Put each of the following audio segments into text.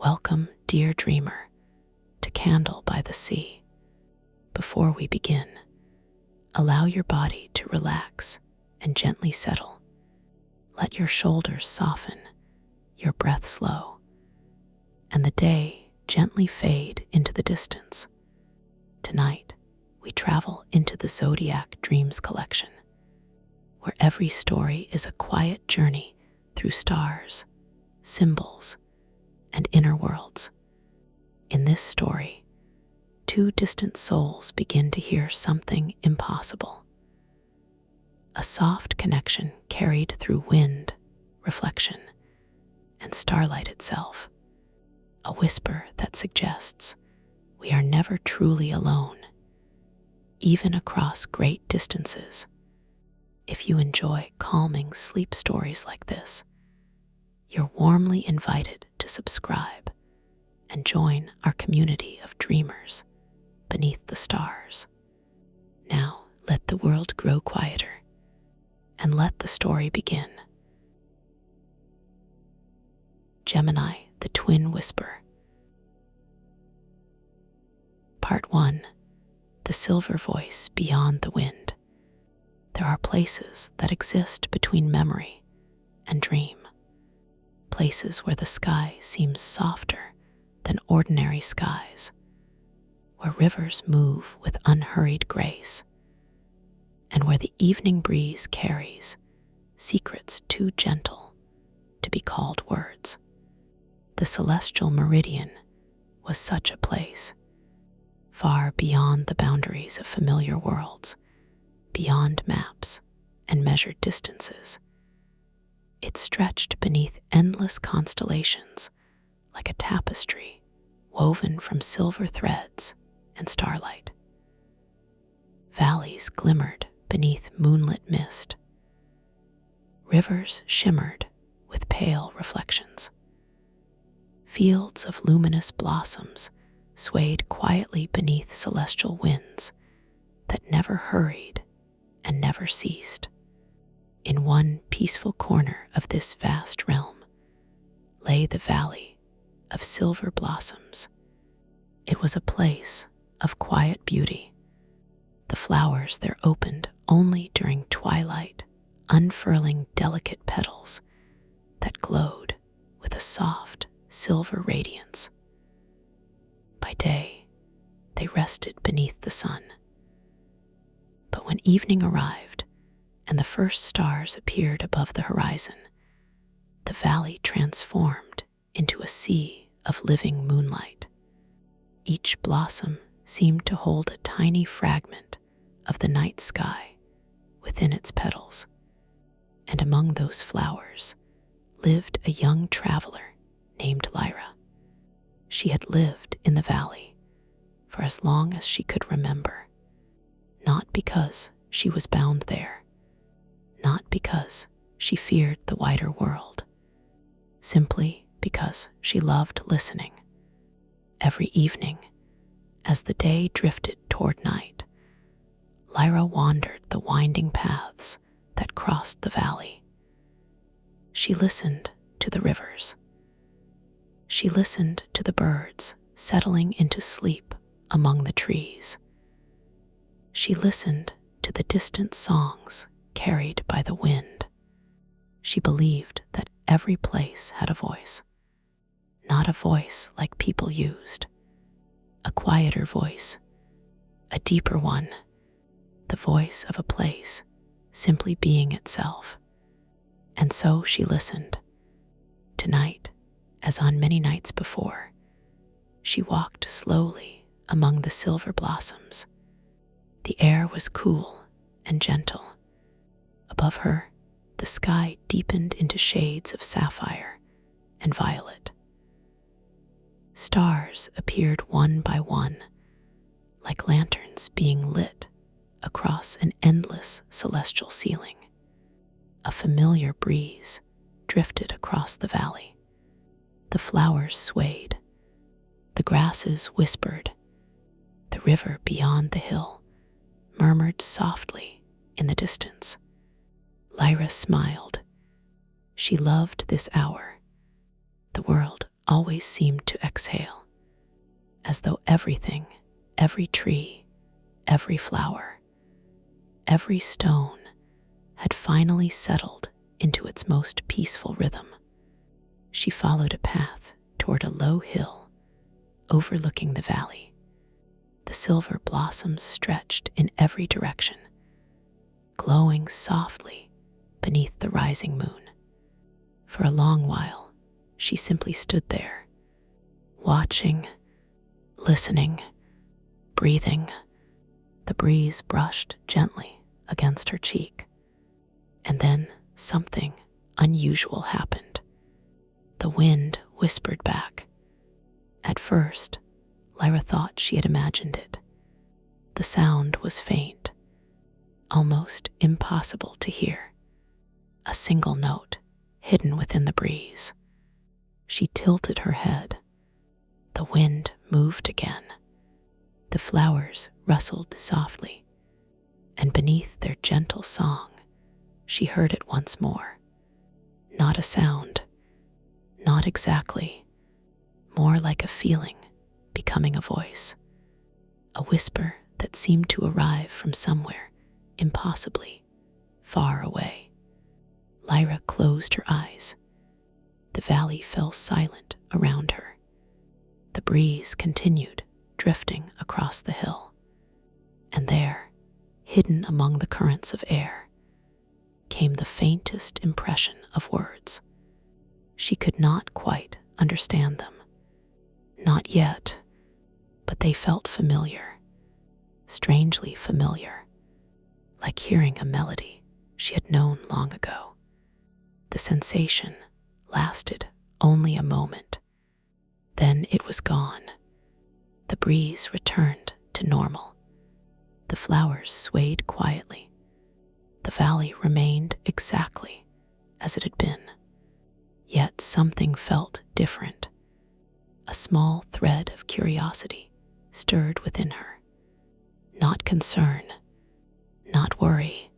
Welcome, dear dreamer, to Candle by the Sea. Before we begin, allow your body to relax and gently settle. Let your shoulders soften, your breath slow, and the day gently fade into the distance. Tonight, we travel into the Zodiac Dreams collection, where every story is a quiet journey through stars, symbols, and inner worlds. In this story, two distant souls begin to hear something impossible. A soft connection carried through wind, reflection, and starlight itself. A whisper that suggests we are never truly alone, even across great distances. If you enjoy calming sleep stories like this, you're warmly invited to subscribe and join our community of dreamers beneath the stars. Now, let the world grow quieter and let the story begin. Gemini, the Twin Whisper. Part 1. The Silver Voice Beyond the Wind. There are places that exist between memory and dream. Places where the sky seems softer than ordinary skies, where rivers move with unhurried grace, and where the evening breeze carries secrets too gentle to be called words. The celestial meridian was such a place, far beyond the boundaries of familiar worlds, beyond maps and measured distances. It stretched beneath endless constellations like a tapestry woven from silver threads and starlight. Valleys glimmered beneath moonlit mist. Rivers shimmered with pale reflections. Fields of luminous blossoms swayed quietly beneath celestial winds that never hurried and never ceased. In one peaceful corner of this vast realm lay the Valley of Silver Blossoms. It was a place of quiet beauty. The flowers there opened only during twilight, unfurling delicate petals that glowed with a soft silver radiance. By day, they rested beneath the sun. But when evening arrived and the first stars appeared above the horizon, the valley transformed into a sea of living moonlight. Each blossom seemed to hold a tiny fragment of the night sky within its petals, and among those flowers lived a young traveler named Lyra. She had lived in the valley for as long as she could remember, not because she was bound there, not because she feared the wider world, simply because she loved listening. Every evening, as the day drifted toward night, Lyra wandered the winding paths that crossed the valley. She listened to the rivers. She listened to the birds settling into sleep among the trees. She listened to the distant songs carried by the wind. She believed that every place had a voice, not a voice like people used, a quieter voice, a deeper one, the voice of a place simply being itself. And so she listened. Tonight, as on many nights before, she walked slowly among the silver blossoms. The air was cool and gentle. Above her, the sky deepened into shades of sapphire and violet. Stars appeared one by one, like lanterns being lit across an endless celestial ceiling. A familiar breeze drifted across the valley. The flowers swayed. The grasses whispered. The river beyond the hill murmured softly in the distance. Lyra smiled. She loved this hour. The world always seemed to exhale, as though everything, every tree, every flower, every stone had finally settled into its most peaceful rhythm. She followed a path toward a low hill overlooking the valley. The silver blossoms stretched in every direction, glowing softly beneath the rising moon. For a long while, she simply stood there, watching, listening, breathing. The breeze brushed gently against her cheek, and then something unusual happened. The wind whispered back. At first, Lyra thought she had imagined it. The sound was faint, almost impossible to hear. A single note hidden within the breeze. She tilted her head. The wind moved again. The flowers rustled softly, and beneath their gentle song, she heard it once more. Not a sound, not exactly, more like a feeling becoming a voice, a whisper that seemed to arrive from somewhere impossibly far away. Lyra closed her eyes. The valley fell silent around her. The breeze continued drifting across the hill, and there, hidden among the currents of air, came the faintest impression of words. She could not quite understand them. Not yet, but they felt familiar, strangely familiar, like hearing a melody she had known long ago. The sensation lasted only a moment. Then it was gone. The breeze returned to normal. The flowers swayed quietly. The valley remained exactly as it had been. Yet something felt different. A small thread of curiosity stirred within her. Not concern, not worry,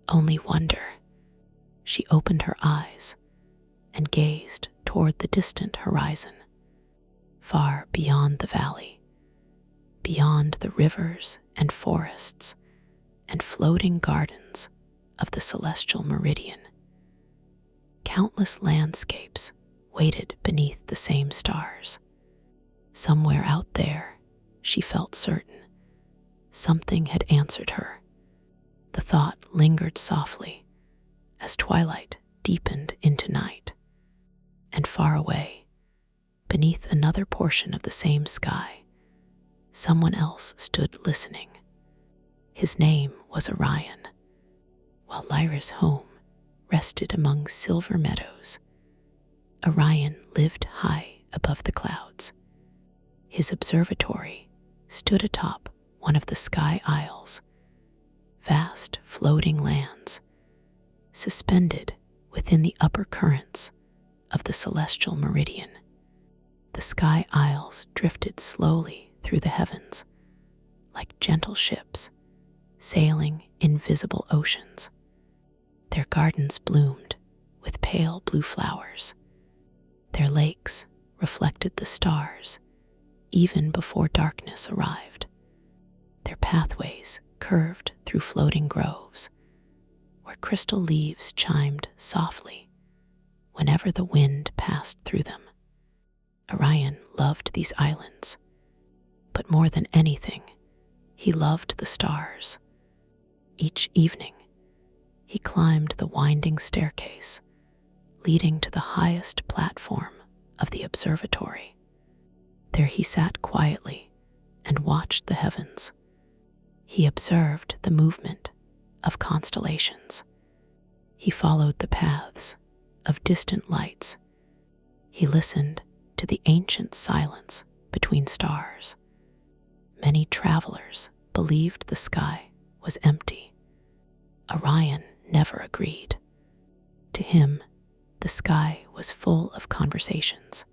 only wonder. She opened her eyes and gazed toward the distant horizon, far beyond the valley, beyond the rivers and forests and floating gardens of the celestial meridian. Countless landscapes waited beneath the same stars. Somewhere out there, she felt certain, something had answered her. The thought lingered softly as twilight deepened into night, and far away, beneath another portion of the same sky, someone else stood listening. His name was Orion, while Lyra's home rested among silver meadows. Orion lived high above the clouds. His observatory stood atop one of the sky isles, vast floating lands, suspended within the upper currents of the celestial meridian. The sky isles drifted slowly through the heavens, like gentle ships sailing invisible oceans. Their gardens bloomed with pale blue flowers. Their lakes reflected the stars even before darkness arrived. Their pathways curved through floating groves, where crystal leaves chimed softly whenever the wind passed through them. Orion loved these islands, but more than anything, he loved the stars. Each evening, he climbed the winding staircase leading to the highest platform of the observatory. There he sat quietly and watched the heavens. He observed the movement of constellations. He followed the paths of distant lights. He listened to the ancient silence between stars. Many travelers believed the sky was empty. Orion never agreed. To him, the sky was full of conversations,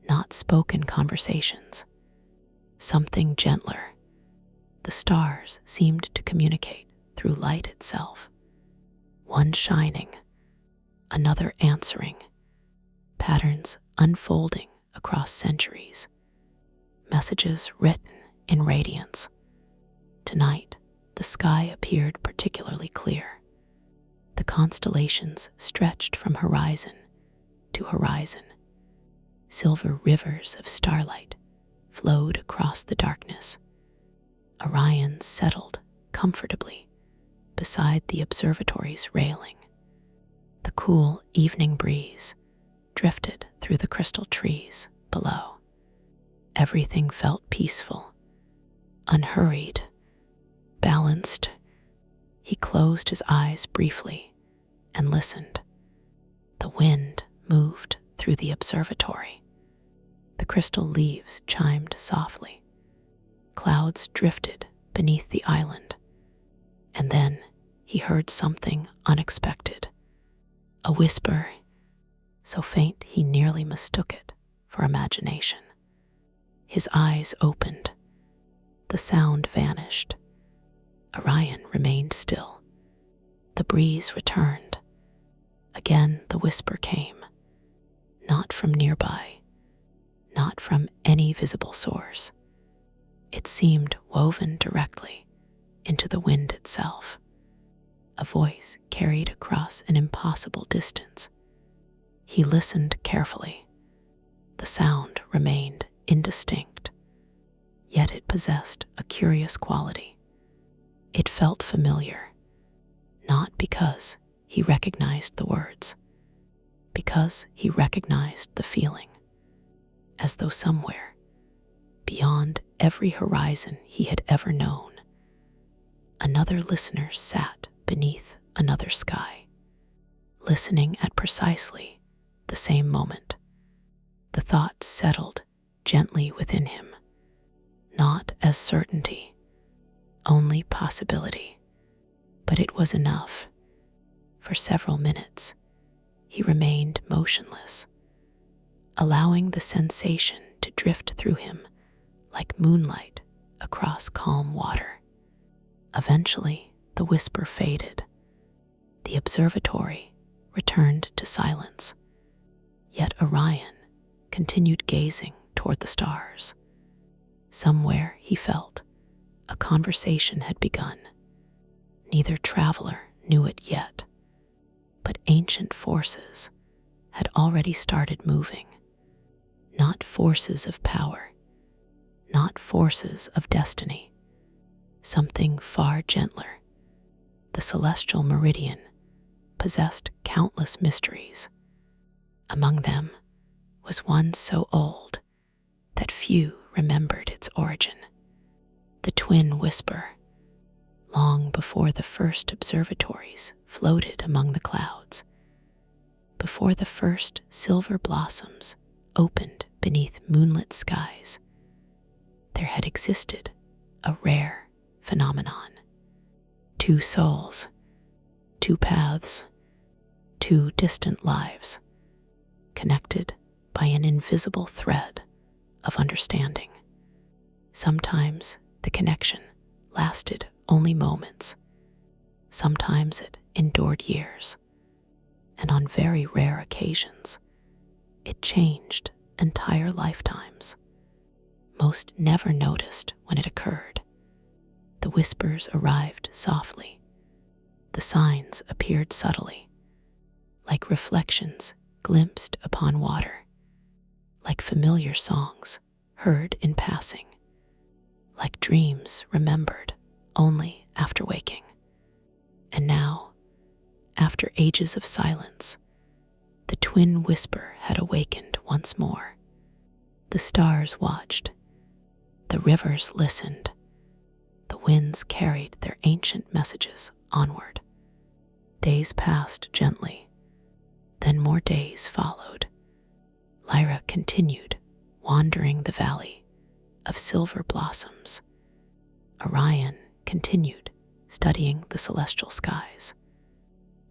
not spoken conversations, something gentler. The stars seemed to communicate through light itself, one shining, another answering, patterns unfolding across centuries, messages written in radiance. Tonight, the sky appeared particularly clear. The constellations stretched from horizon to horizon. Silver rivers of starlight flowed across the darkness. Orion settled comfortably beside the observatory's railing. The cool evening breeze drifted through the crystal trees below. Everything felt peaceful, unhurried, balanced. He closed his eyes briefly and listened. The wind moved through the observatory. The crystal leaves chimed softly. Clouds drifted beneath the island. And then he heard something unexpected. A whisper, so faint he nearly mistook it for imagination. His eyes opened. The sound vanished. Orion remained still. The breeze returned. Again the whisper came, not from nearby, not from any visible source. It seemed woven directly into the wind itself. A voice carried across an impossible distance. He listened carefully. The sound remained indistinct, yet it possessed a curious quality. It felt familiar, not because he recognized the words, because he recognized the feeling, as though somewhere, beyond every horizon he had ever known, another listener sat beneath another sky, listening at precisely the same moment. The thought settled gently within him, not as certainty, only possibility, but it was enough. For several minutes, he remained motionless, allowing the sensation to drift through him like moonlight across calm water. Eventually, the whisper faded. The observatory returned to silence, yet Orion continued gazing toward the stars. Somewhere, he felt, a conversation had begun. Neither traveler knew it yet, but ancient forces had already started moving. Not forces of power, not forces of destiny. Something far gentler. The celestial meridian possessed countless mysteries. Among them was one so old that few remembered its origin. The twin whisper, long before the first observatories floated among the clouds, before the first silver blossoms opened beneath moonlit skies, there had existed a rare phenomenon. Two souls, two paths, two distant lives, connected by an invisible thread of understanding. Sometimes the connection lasted only moments. Sometimes it endured years. And on very rare occasions, it changed entire lifetimes. Most never noticed when it occurred. The whispers arrived softly. The signs appeared subtly, like reflections glimpsed upon water, like familiar songs heard in passing, like dreams remembered only after waking. And now, after ages of silence, the twin whisper had awakened once more. The stars watched, the rivers listened, the winds carried their ancient messages onward. Days passed gently, then more days followed. Lyra continued wandering the valley of silver blossoms. Orion continued studying the celestial skies.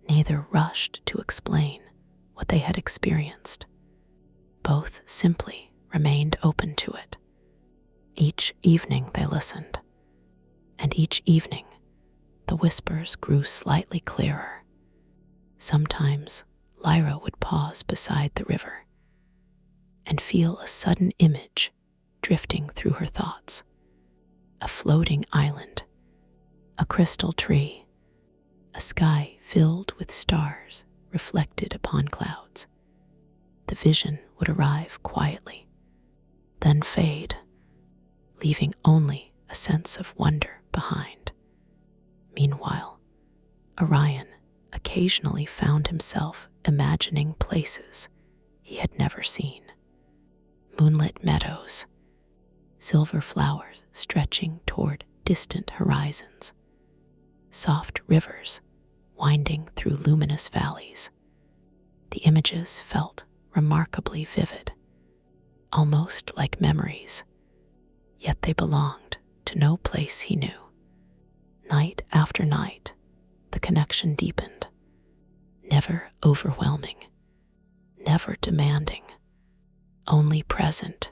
Neither rushed to explain what they had experienced. Both simply remained open to it. Each evening they listened, and each evening the whispers grew slightly clearer. Sometimes Lyra would pause beside the river, and feel a sudden image drifting through her thoughts. A floating island, a crystal tree, a sky filled with stars reflected upon clouds. The vision would arrive quietly, then fade, leaving only a sense of wonder behind. Meanwhile, Orion occasionally found himself imagining places he had never seen. Moonlit meadows, silver flowers stretching toward distant horizons, soft rivers winding through luminous valleys. The images felt remarkably vivid, almost like memories, yet they belonged to no place he knew. Night after night, the connection deepened, never overwhelming, never demanding, only present,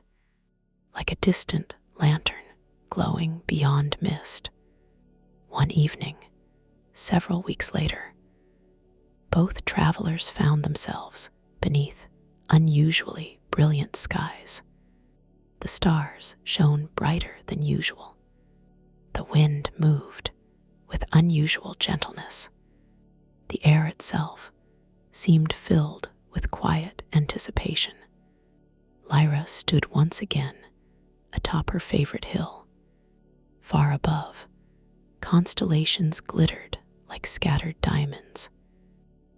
like a distant lantern glowing beyond mist. One evening, several weeks later, both travelers found themselves beneath unusually brilliant skies. The stars shone brighter than usual. The wind moved with unusual gentleness. The air itself seemed filled with quiet anticipation. Lyra stood once again atop her favorite hill. Far above, constellations glittered like scattered diamonds.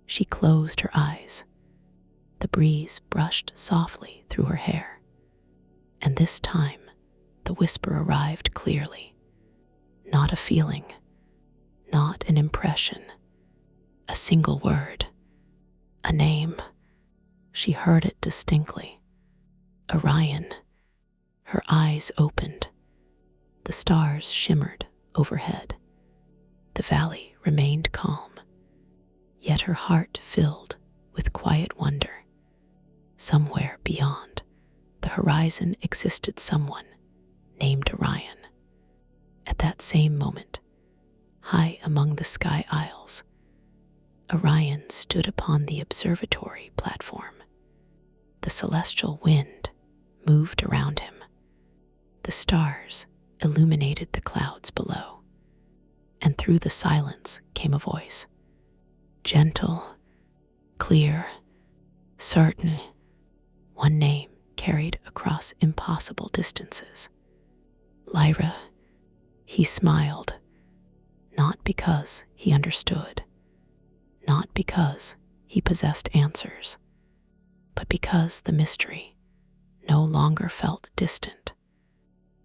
She closed her eyes. The breeze brushed softly through her hair, and this time the whisper arrived clearly. Not a feeling, not an impression, a single word, a name. She heard it distinctly. Orion. Her eyes opened. The stars shimmered overhead. The valley remained calm, yet her heart filled with quiet wonder. Somewhere beyond the horizon existed someone named Orion. At that same moment, high among the sky isles, Orion stood upon the observatory platform. The celestial wind moved around him. The stars illuminated the clouds below, and through the silence came a voice. Gentle, clear, certain, one name carried across impossible distances. Lyra. He smiled, not because he understood, not because he possessed answers, but because the mystery no longer felt distant.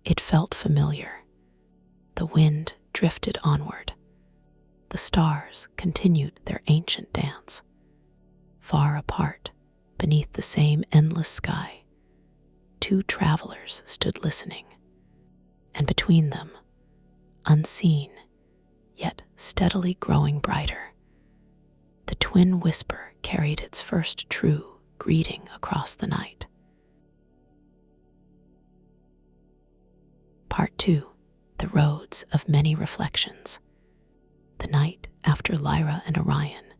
It felt familiar. The wind drifted onward. The stars continued their ancient dance. Far apart, beneath the same endless sky, two travelers stood listening, and between them, unseen, yet steadily growing brighter, the twin whisper carried its first true greeting across the night. Part 2. The Roads of Many Reflections. The night after Lyra and Orion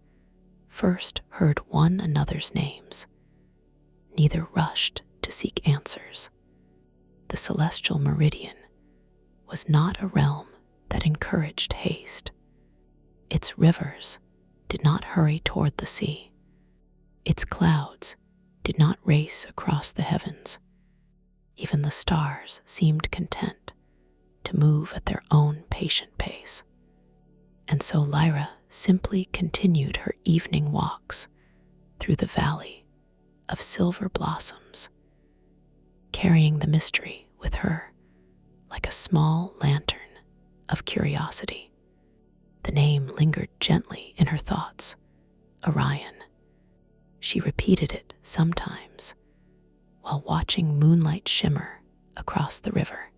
first heard one another's names, neither rushed to seek answers. The celestial meridian was not a realm that encouraged haste. Its rivers did not hurry toward the sea. Its clouds did not race across the heavens. Even the stars seemed content to move at their own patient pace. And so Lyra simply continued her evening walks through the valley of silver blossoms, carrying the mystery with her like a small lantern of curiosity. The name lingered gently in her thoughts, Orion. She repeated it sometimes while watching moonlight shimmer across the river,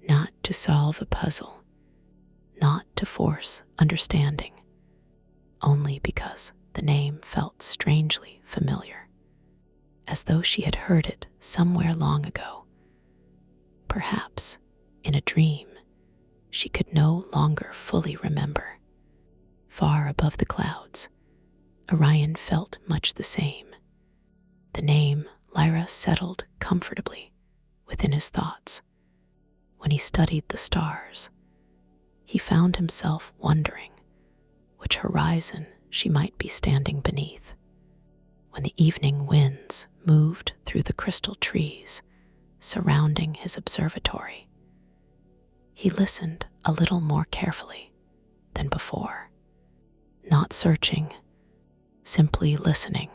not to solve a puzzle, not to force understanding, only because the name felt strangely familiar, as though she had heard it somewhere long ago. Perhaps in a dream she could no longer fully remember. Far above the clouds, Orion felt much the same. The name Lyra settled comfortably within his thoughts. When he studied the stars, he found himself wondering which horizon she might be standing beneath. When the evening winds moved through the crystal trees surrounding his observatory, he listened a little more carefully than before. Not searching, simply listening,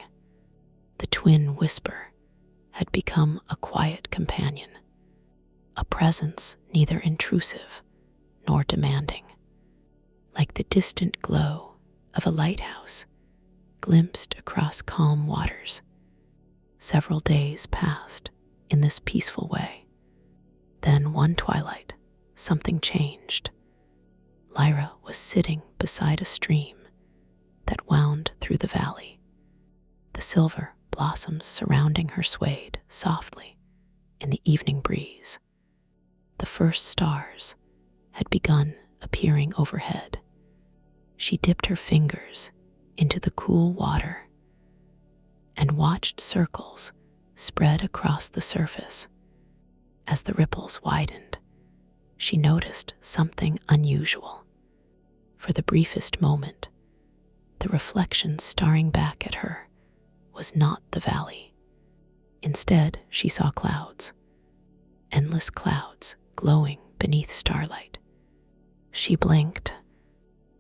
the twin whisper had become a quiet companion, a presence neither intrusive nor demanding, like the distant glow of a lighthouse glimpsed across calm waters. Several days passed in this peaceful way. Then one twilight, something changed. Lyra was sitting beside a stream that wound through the valley. The silver blossoms surrounding her swayed softly in the evening breeze. The first stars had begun appearing overhead. She dipped her fingers into the cool water and watched circles spread across the surface. As the ripples widened, she noticed something unusual. For the briefest moment, the reflection staring back at her was not the valley. Instead, she saw clouds, endless clouds glowing beneath starlight. She blinked.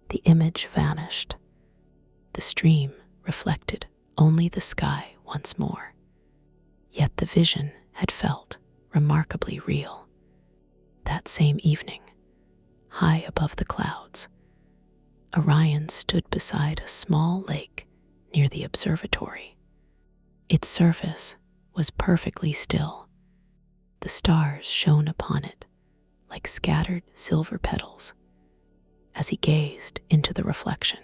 The image vanished. The stream reflected only the sky once more. Yet the vision had felt remarkably real. That same evening, high above the clouds, Orion stood beside a small lake near the observatory. Its surface was perfectly still. The stars shone upon it like scattered silver petals. As he gazed into the reflection,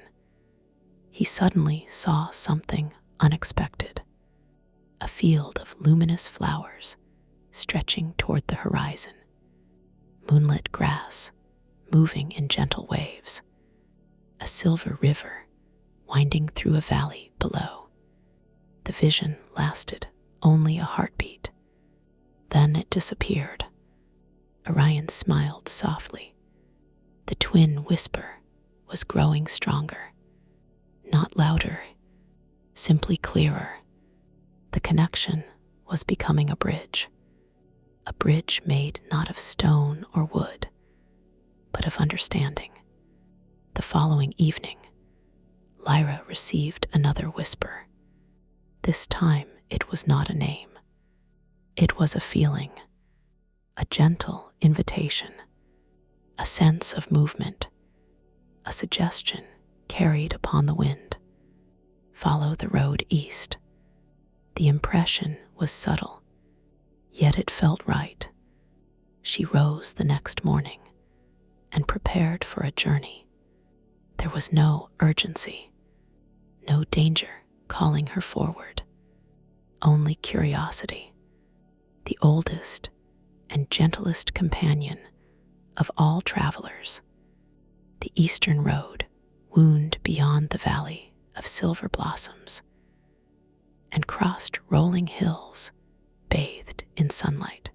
he suddenly saw something unexpected. A field of luminous flowers stretching toward the horizon. Moonlit grass moving in gentle waves. A silver river winding through a valley below. The vision lasted only a heartbeat. Then it disappeared. Orion smiled softly. The twin whisper was growing stronger. Not louder, simply clearer. The connection was becoming a bridge made not of stone or wood, but of understanding. The following evening, Lyra received another whisper. This time it was not a name. It was a feeling, a gentle invitation, a sense of movement, a suggestion carried upon the wind. Follow the road east. The impression was subtle, yet it felt right. She rose the next morning and prepared for a journey. There was no urgency, no danger calling her forward, only curiosity, the oldest and gentlest companion of all travelers. The eastern road wound beyond the valley of silver blossoms and crossed rolling hills bathed in sunlight.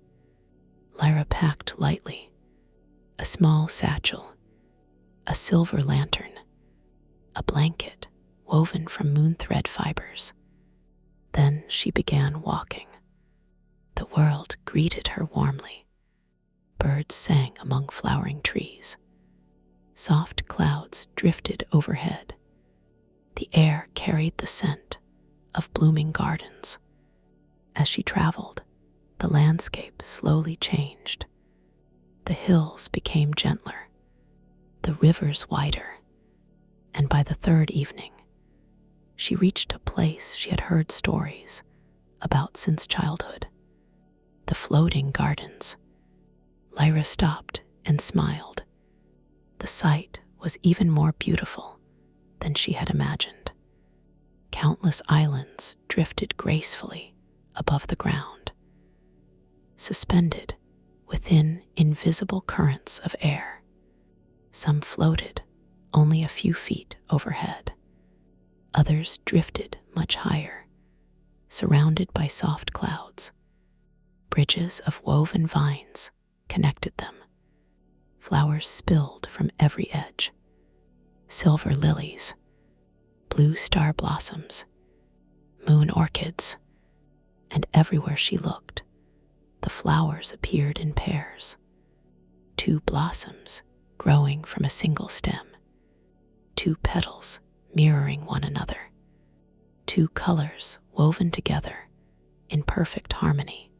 Lyra packed lightly, a small satchel, a silver lantern, a blanket woven from moon thread fibers. Then she began walking. The world greeted her warmly. Birds sang among flowering trees. Soft clouds drifted overhead. The air carried the scent of blooming gardens. As she traveled, the landscape slowly changed. The hills became gentler, the rivers wider, and by the third evening, she reached a place she had heard stories about since childhood. The floating gardens. Lyra stopped and smiled. The sight was even more beautiful than she had imagined. Countless islands drifted gracefully above the ground, suspended within invisible currents of air. Some floated only a few feet overhead. Others drifted much higher, surrounded by soft clouds. Bridges of woven vines connected them. Flowers spilled from every edge. Silver lilies, blue star blossoms, moon orchids, and everywhere she looked, the flowers appeared in pairs. 2 blossoms growing from a single stem, 2 petals mirroring one another, 2 colors woven together in perfect harmony.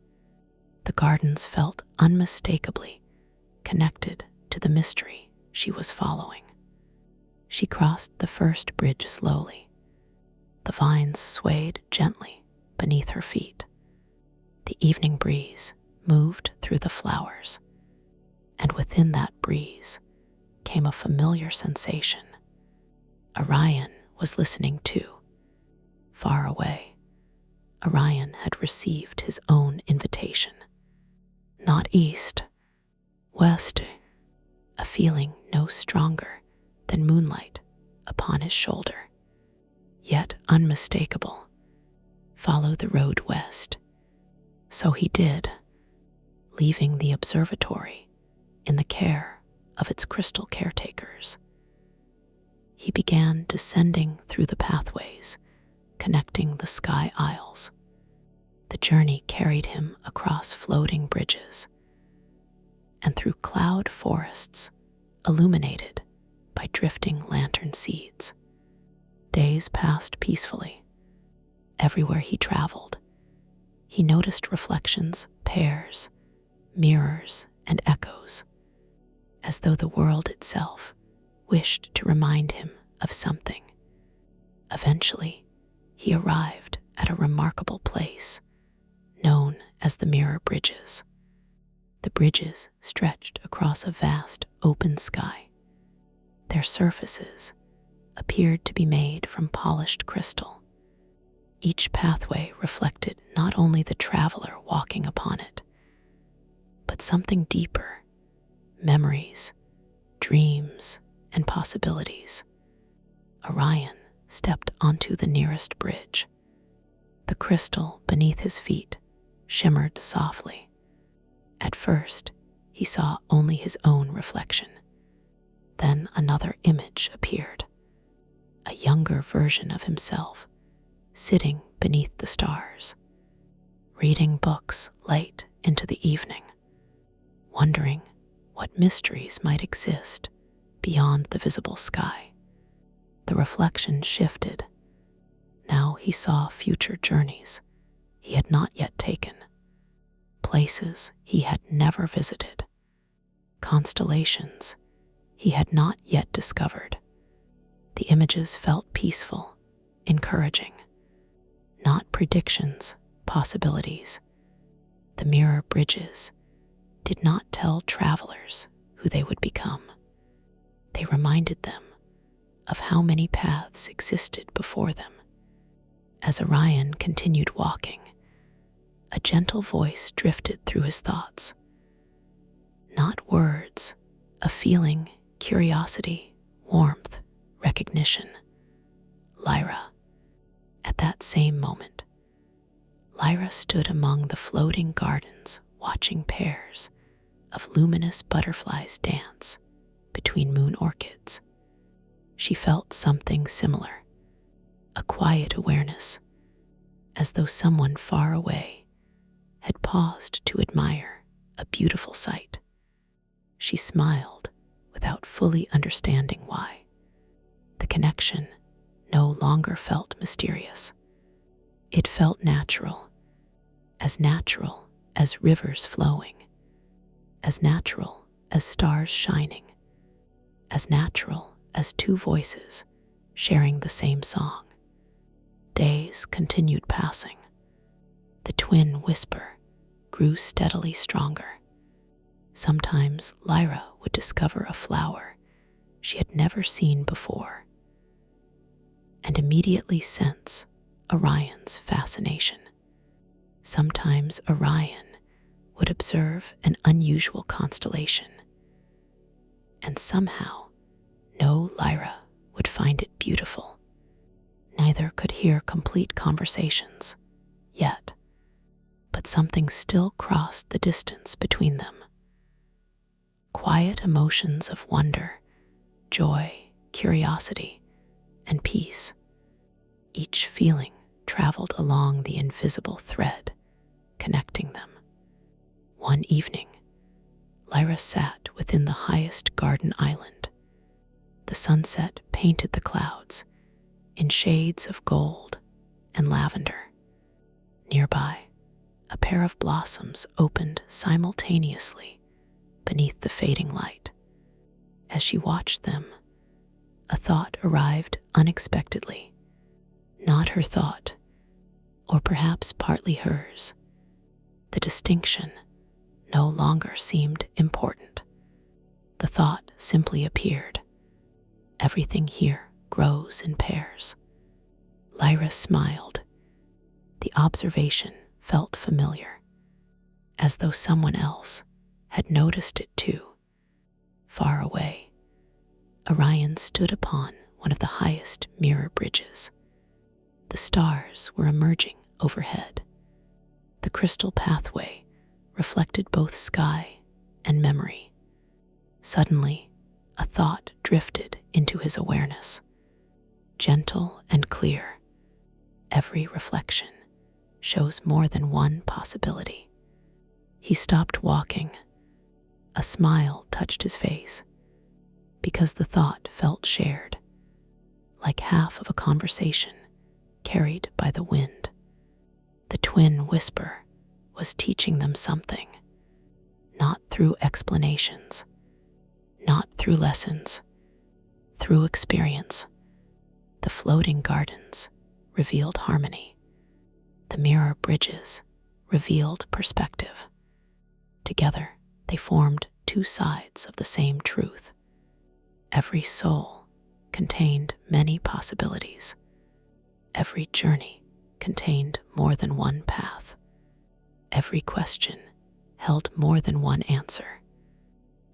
The gardens felt unmistakably connected to the mystery she was following. She crossed the first bridge slowly. The vines swayed gently beneath her feet. The evening breeze moved through the flowers, and within that breeze came a familiar sensation. Orion was listening too. Far away, Orion had received his own invitation. Not east, west, a feeling no stronger than moonlight upon his shoulder, yet unmistakable. Follow the road west. So he did, leaving the observatory in the care of its crystal caretakers. He began descending through the pathways, connecting the sky aisles. The journey carried him across floating bridges and through cloud forests illuminated by drifting lantern seeds. Days passed peacefully. Everywhere he traveled, he noticed reflections, pairs, mirrors, and echoes, as though the world itself wished to remind him of something. Eventually, he arrived at a remarkable place, known as the Mirror Bridges. The bridges stretched across a vast open sky. Their surfaces appeared to be made from polished crystal. Each pathway reflected not only the traveler walking upon it, but something deeper: memories, dreams, and possibilities. Orion stepped onto the nearest bridge. The crystal beneath his feet shimmered softly. At first, he saw only his own reflection. Then another image appeared, a younger version of himself, sitting beneath the stars, reading books late into the evening, wondering what mysteries might exist beyond the visible sky. The reflection shifted. Now he saw future journeys he had not yet taken, places he had never visited, constellations he had not yet discovered. The images felt peaceful, encouraging, not predictions, possibilities. The mirror bridges did not tell travelers who they would become. They reminded them of how many paths existed before them. As Orion continued walking, a gentle voice drifted through his thoughts. Not words, a feeling, curiosity, warmth, recognition. Lyra. At that same moment, Lyra stood among the floating gardens, watching pairs of luminous butterflies dance between moon orchids. She felt something similar, a quiet awareness, as though someone far away had paused to admire a beautiful sight. She smiled without fully understanding why. The connection no longer felt mysterious. It felt natural as rivers flowing, as natural as stars shining, as natural as 2 voices sharing the same song. Days continued passing. The twin whisper grew steadily stronger. Sometimes Lyra would discover a flower she had never seen before and immediately sense Orion's fascination. Sometimes Orion would observe an unusual constellation, and somehow no Lyra would find it beautiful. Neither could hear complete conversations, but something still crossed the distance between them. Quiet emotions of wonder, joy, curiosity, and peace. Each feeling traveled along the invisible thread connecting them. One evening, Lyra sat within the highest garden island. The sunset painted the clouds in shades of gold and lavender. Nearby, a pair of blossoms opened simultaneously beneath the fading light. As she watched them, a thought arrived unexpectedly. Not her thought, or perhaps partly hers. The distinction no longer seemed important. The thought simply appeared. Everything here grows in pairs. Lyra smiled. The observation felt familiar, as though someone else had noticed it too. Far away, Orion stood upon one of the highest mirror bridges. The stars were emerging overhead. The crystal pathway reflected both sky and memory. Suddenly, a thought drifted into his awareness. Gentle and clear, every reflection shows more than one possibility. He stopped walking. A smile touched his face, because the thought felt shared, like half of a conversation carried by the wind. The twin whisper was teaching them something, not through explanations, not through lessons, through experience. The floating gardens revealed harmony. The mirror bridges revealed perspective. Together, they formed two sides of the same truth. Every soul contained many possibilities. Every journey contained more than one path. Every question held more than one answer,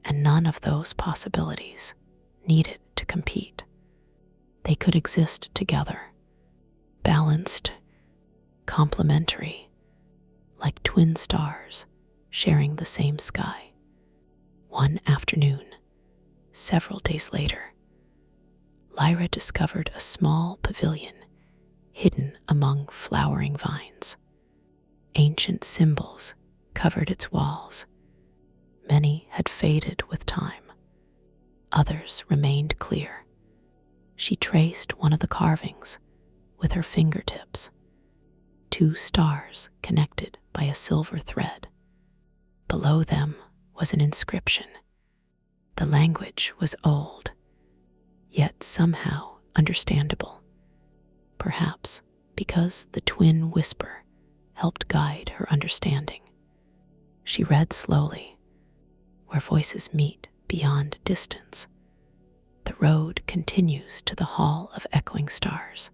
and none of those possibilities needed to compete. They could exist together, balanced, complementary, like twin stars sharing the same sky. One afternoon, several days later, Lyra discovered a small pavilion hidden among flowering vines. Ancient symbols covered its walls. Many had faded with time. Others remained clear. She traced one of the carvings with her fingertips. Two stars connected by a silver thread. Below them was an inscription. The language was old, yet somehow understandable. Perhaps because the twin whisper helped guide her understanding. She read slowly. Where voices meet beyond distance, the road continues to the Hall of Echoing Stars.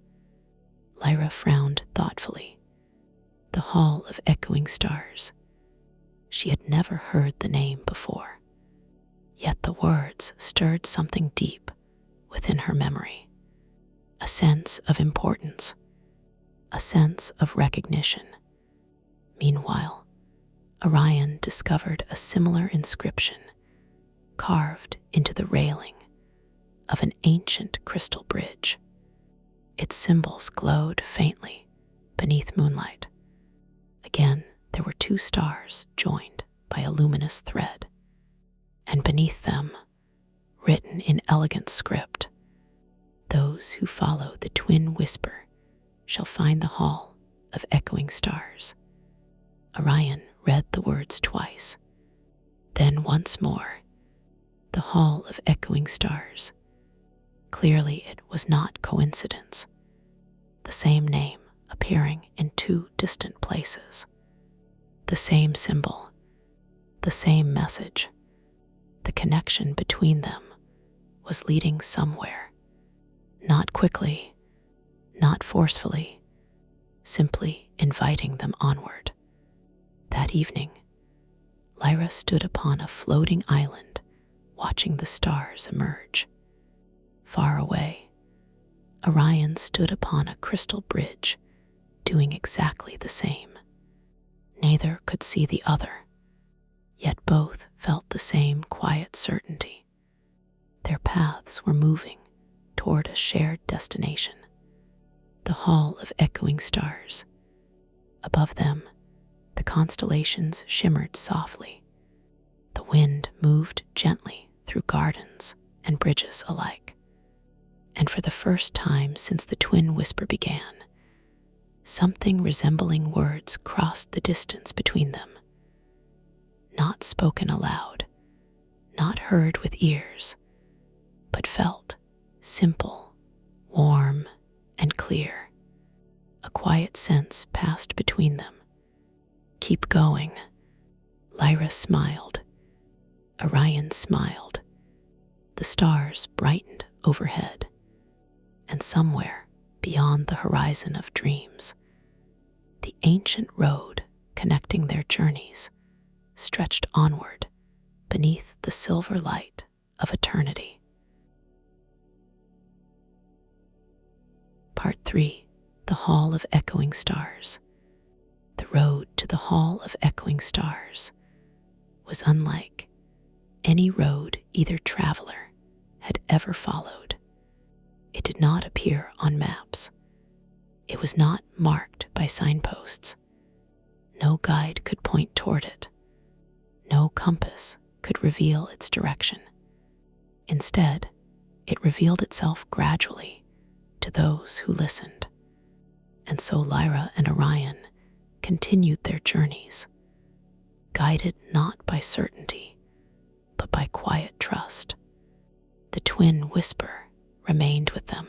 Lyra frowned thoughtfully. The Hall of Echoing Stars. She had never heard the name before, yet the words stirred something deep within her memory. A sense of importance, a sense of recognition. Meanwhile, Orion discovered a similar inscription carved into the railing of an ancient crystal bridge. Its symbols glowed faintly beneath moonlight. Again, there were two stars joined by a luminous thread, and beneath them, written in elegant script, "Those who follow the twin whisper shall find the Hall of Echoing Stars." Orion read the words twice, then once more. The Hall of Echoing Stars. Clearly it was not coincidence. The same name appearing in two distant places. The same symbol, the same message. The connection between them was leading somewhere. Not quickly, not forcefully, simply inviting them onward. That evening, Lyra stood upon a floating island, watching the stars emerge. Far away, Orion stood upon a crystal bridge, doing exactly the same. Neither Neither could see the other, yet both felt the same quiet certainty. Their paths were moving toward a shared destination, the Hall of Echoing Stars. Above them, the constellations shimmered softly. The wind moved gently through gardens and bridges alike. And for the first time since the twin whisper began, something resembling words crossed the distance between them. Not spoken aloud, not heard with ears, but felt simple, warm, and clear. A quiet sense passed between them. "Keep going." Lyra smiled. Orion smiled. The stars brightened overhead, and somewhere beyond the horizon of dreams, the ancient road connecting their journeys stretched onward beneath the silver light of eternity. Part 3. The Hall of Echoing Stars. The road to the Hall of Echoing Stars was unlike any road either traveler had ever followed. It did not appear on maps. It was not marked by signposts. No guide could point toward it. No compass could reveal its direction. Instead, it revealed itself gradually to those who listened. And so Lyra and Orion continued their journeys, guided not by certainty, but by quiet trust. The twin whisper remained with them.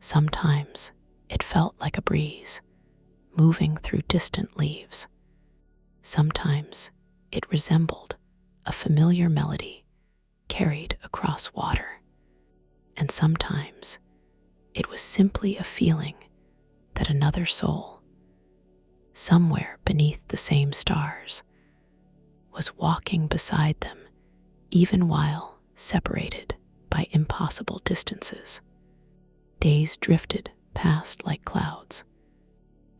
Sometimes it felt like a breeze moving through distant leaves. Sometimes it resembled a familiar melody carried across water. And sometimes it was simply a feeling that another soul, somewhere beneath the same stars, was walking beside them, even while separated by impossible distances. Days drifted past like clouds.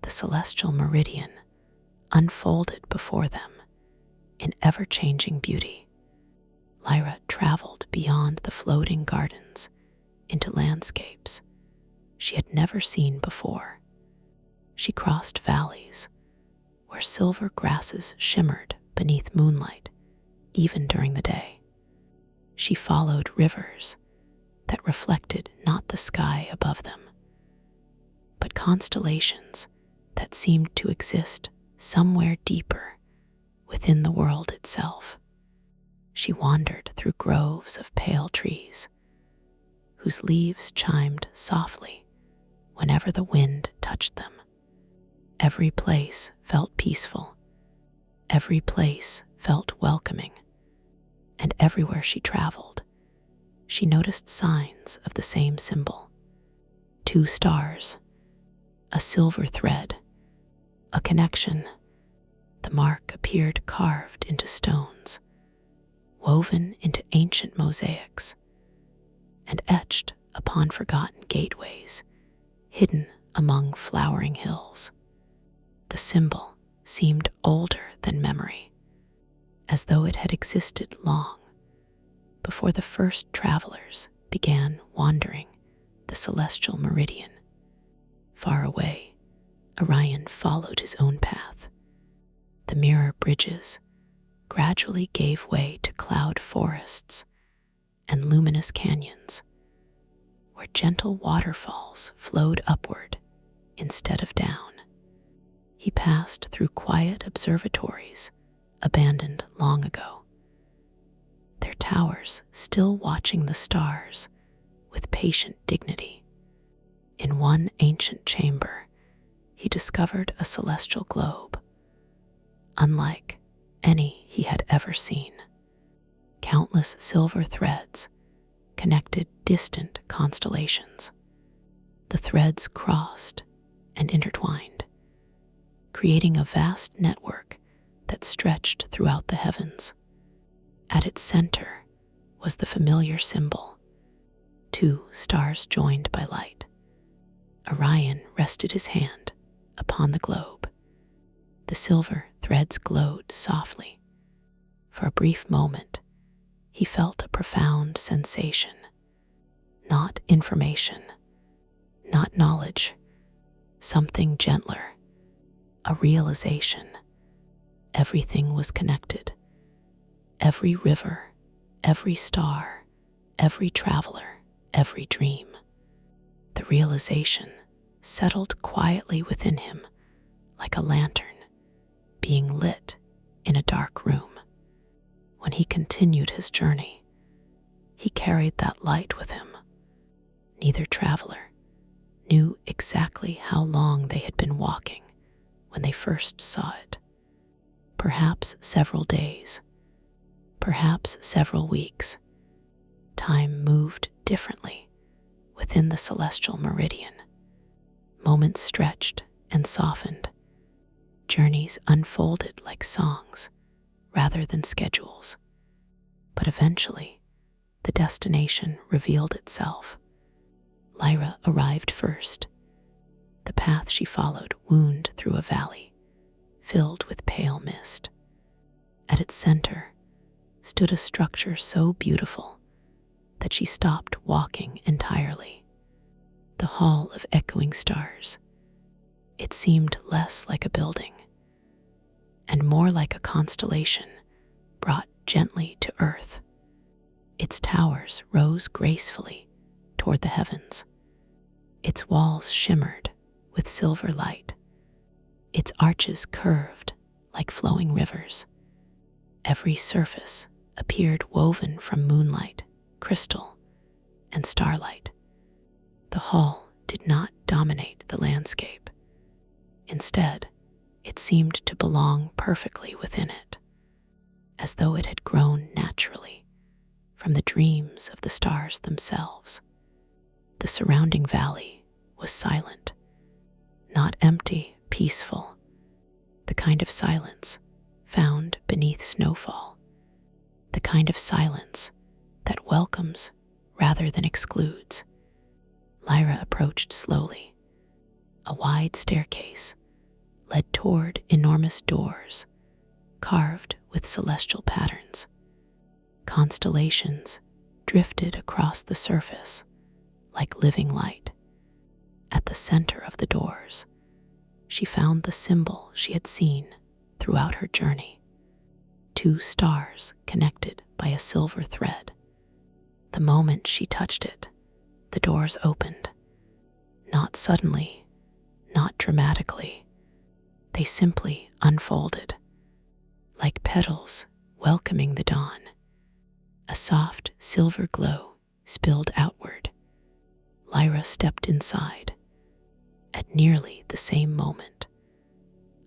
The celestial meridian unfolded before them in ever-changing beauty. Lyra traveled beyond the floating gardens into landscapes she had never seen before. She crossed valleys where silver grasses shimmered beneath moonlight, even during the day. She followed rivers that reflected not the sky above them, but constellations that seemed to exist somewhere deeper within the world itself. She wandered through groves of pale trees, whose leaves chimed softly whenever the wind touched them. Every place felt peaceful. Every place felt welcoming. And everywhere she traveled, she noticed signs of the same symbol. 2 stars, a silver thread, a connection. The mark appeared carved into stones, woven into ancient mosaics, and etched upon forgotten gateways, hidden among flowering hills. The symbol seemed older than memory, as though it had existed long before the first travelers began wandering the celestial meridian. Far away, Orion followed his own path. The mirror bridges gradually gave way to cloud forests and luminous canyons, where gentle waterfalls flowed upward instead of down. He passed through quiet observatories abandoned long ago, their towers still watching the stars with patient dignity. In one ancient chamber, he discovered a celestial globe, unlike any he had ever seen. Countless silver threads connected distant constellations. The threads crossed and intertwined, creating a vast network that stretched throughout the heavens. At its center was the familiar symbol, 2 stars joined by light. Orion rested his hand upon the globe. The silver threads glowed softly. For a brief moment, he felt a profound sensation. Not information, not knowledge, something gentler, a realization. Everything was connected. Every river, every star, every traveler, every dream. The realization settled quietly within him like a lantern being lit in a dark room. When he continued his journey, he carried that light with him. Neither traveler knew exactly how long they had been walking when they first saw it. Perhaps several days, perhaps several weeks. Time moved differently within the celestial meridian. Moments stretched and softened. Journeys unfolded like songs rather than schedules. But eventually, the destination revealed itself. Lyra arrived first. The path she followed wound through a valley filled with pale mist. At its center stood a structure so beautiful that she stopped walking entirely. The Hall of Echoing Stars. It seemed less like a building and more like a constellation brought gently to earth. Its towers rose gracefully toward the heavens. Its walls shimmered with silver light. Its arches curved like flowing rivers. Every surface appeared woven from moonlight, crystal, and starlight. The hall did not dominate the landscape. Instead, it seemed to belong perfectly within it, as though it had grown naturally from the dreams of the stars themselves. The surrounding valley was silent, not empty, peaceful, the kind of silence found beneath snowfall, the kind of silence that welcomes rather than excludes. Lyra approached slowly. A wide staircase led toward enormous doors carved with celestial patterns. Constellations drifted across the surface like living light. At the center of the doors, she found the symbol she had seen throughout her journey. 2 stars connected by a silver thread. The moment she touched it, the doors opened. Not suddenly, not dramatically. They simply unfolded, like petals welcoming the dawn. A soft silver glow spilled outward. Lyra stepped inside. At nearly the same moment,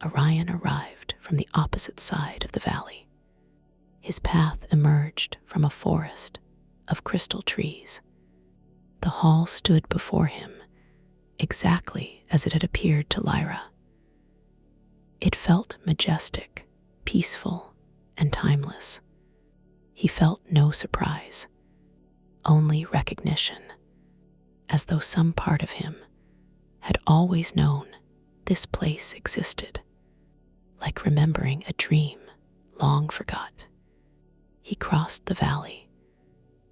Orion arrived from the opposite side of the valley. His path emerged from a forest of crystal trees. The hall stood before him exactly as it had appeared to Lyra. It felt majestic, peaceful, and timeless. He felt no surprise, only recognition, as though some part of him had always known this place existed, like remembering a dream long forgot. He crossed the valley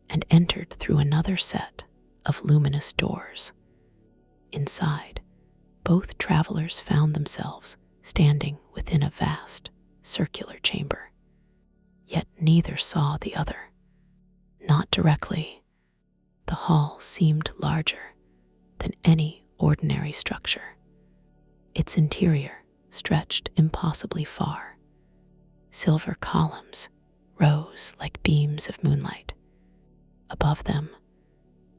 and entered through another set of luminous doors. Inside, both travelers found themselves standing within a vast, circular chamber. Yet neither saw the other. Not directly. The hall seemed larger than any ordinary structure. Its interior stretched impossibly far. Silver columns rose like beams of moonlight. Above them,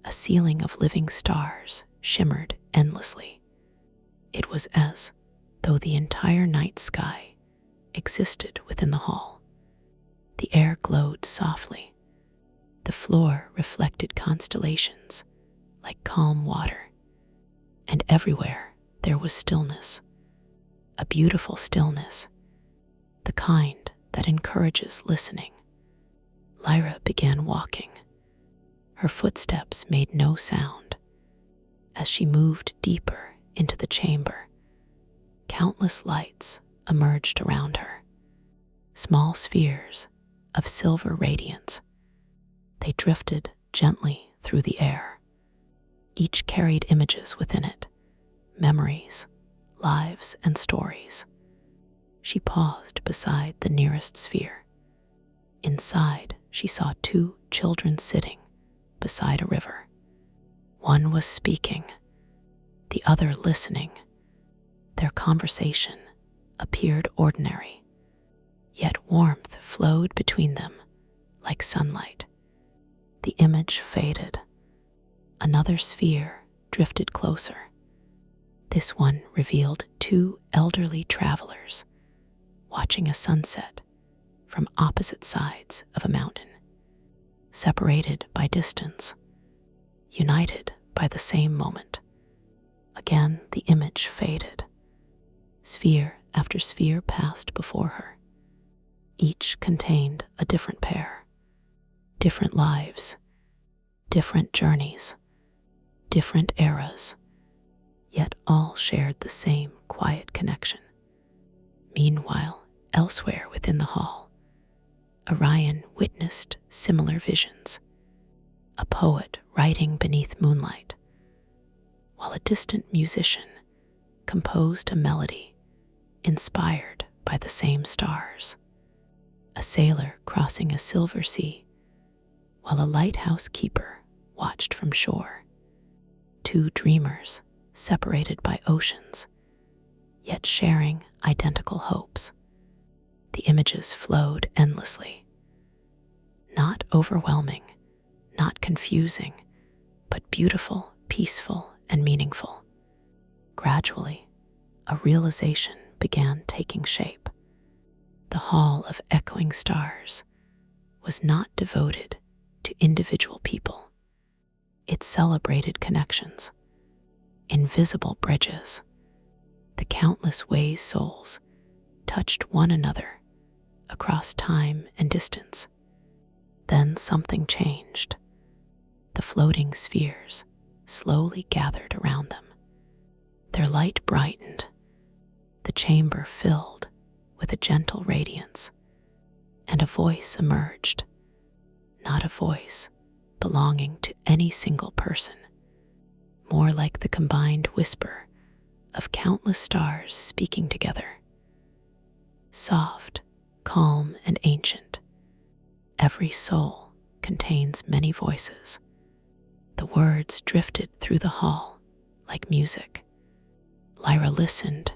a ceiling of living stars shimmered endlessly. It was as though the entire night sky existed within the hall. The air glowed softly. The floor reflected constellations like calm water. And everywhere there was stillness, a beautiful stillness, the kind that encourages listening. Lyra began walking. Her footsteps made no sound. As she moved deeper into the chamber, countless lights emerged around her. small spheres of silver radiance. They drifted gently through the air. Each carried images within it, memories, lives, and stories. She paused beside the nearest sphere. Inside, she saw two children sitting beside a river. One was speaking, the other listening. Their conversation appeared ordinary, yet warmth flowed between them like sunlight. The image faded. Another sphere drifted closer. This one revealed two elderly travelers watching a sunset from opposite sides of a mountain, separated by distance, united by the same moment. Again, the image faded. Sphere after sphere passed before her. Each contained a different pair, different lives, different journeys, different eras, yet all shared the same quiet connection. Meanwhile, elsewhere within the hall, Orion witnessed similar visions. A poet writing beneath moonlight, while a distant musician composed a melody inspired by the same stars. A sailor crossing a silver sea, while a lighthouse keeper watched from shore. Two dreamers separated by oceans, yet sharing identical hopes. The images flowed endlessly, not overwhelming, not confusing, but beautiful, peaceful, and meaningful. Gradually, a realization began taking shape. The hall of echoing stars was not devoted to individual people. It celebrated connections, invisible bridges, the countless ways souls touched one another across time and distance. Then something changed. The floating spheres slowly gathered around them. Their light brightened. The chamber filled with a gentle radiance, and a voice emerged, not a voice belonging to any single person, more like the combined whisper of countless stars speaking together. Soft, calm, and ancient, every soul contains many voices. The words drifted through the hall like music. Lyra listened.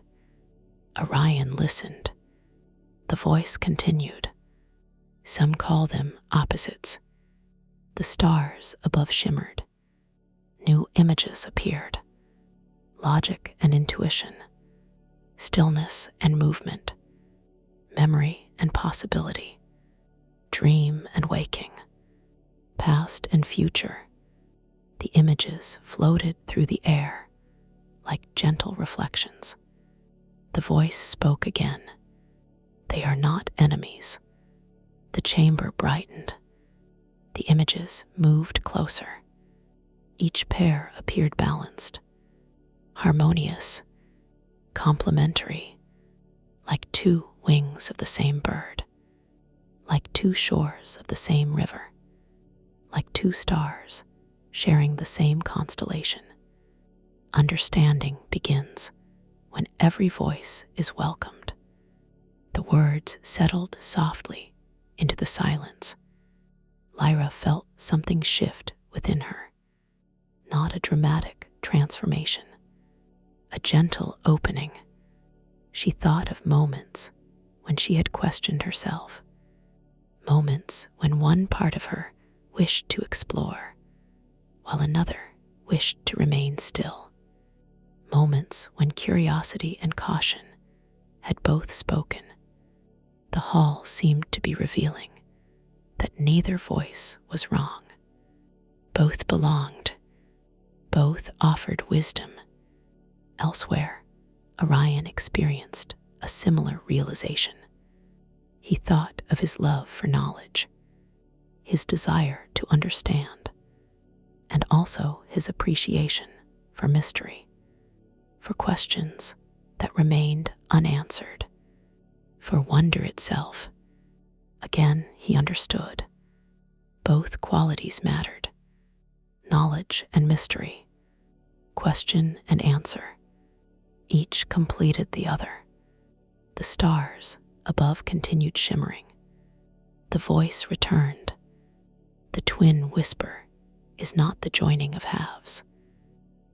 Orion listened. The voice continued. Some call them opposites. The stars above shimmered. New images appeared. Logic and intuition. Stillness and movement. Memory and possibility. Dream and waking. Past and future. The images floated through the air like gentle reflections. The voice spoke again. They are not enemies. The chamber brightened. The images moved closer. Each pair appeared balanced, harmonious, complementary, like two wings of the same bird, like two shores of the same river, like two stars sharing the same constellation. Understanding begins when every voice is welcomed. The words settled softly into the silence. Lyra felt something shift within her, not a dramatic transformation, a gentle opening. She thought of moments when she had questioned herself, moments when one part of her wished to explore, while another wished to remain still, moments when curiosity and caution had both spoken. The hall seemed to be revealing that neither voice was wrong. Both belonged. Both offered wisdom. Elsewhere, Orion experienced a similar realization. He thought of his love for knowledge, his desire to understand, and also his appreciation for mystery, for questions that remained unanswered, for wonder itself. Again, he understood. Both qualities mattered. Knowledge and mystery, question and answer. Each completed the other. The stars above continued shimmering. The voice returned. The twin whisper is not the joining of halves.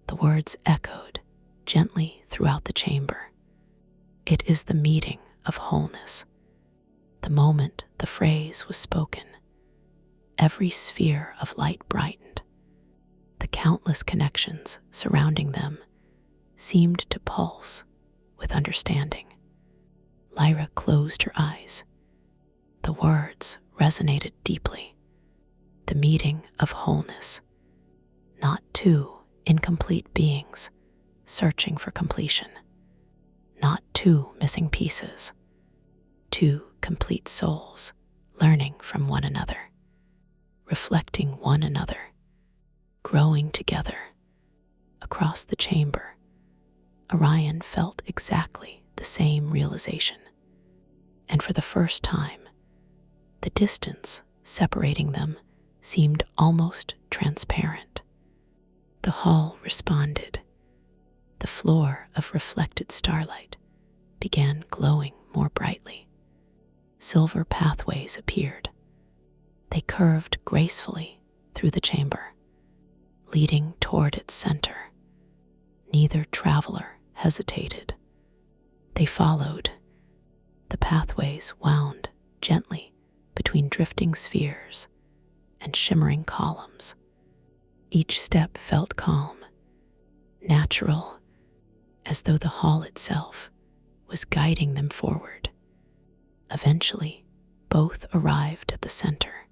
The words echoed gently throughout the chamber. It is the meeting of wholeness. The moment the phrase was spoken, every sphere of light brightened. The countless connections surrounding them seemed to pulse with understanding. Lyra closed her eyes. The words resonated deeply. The meeting of wholeness, not two incomplete beings searching for completion, not two missing pieces, two complete souls learning from one another, reflecting one another, growing together. Across the chamber, Orion felt exactly the same realization, and for the first time, the distance separating them seemed almost transparent. The hall responded. The floor of reflected starlight began glowing more brightly. Silver pathways appeared. They curved gracefully through the chamber, leading toward its center. Neither traveler hesitated. They followed. The pathways wound gently between drifting spheres and shimmering columns. Each step felt calm, natural, as though the hall itself was guiding them forward. Eventually, both arrived at the center.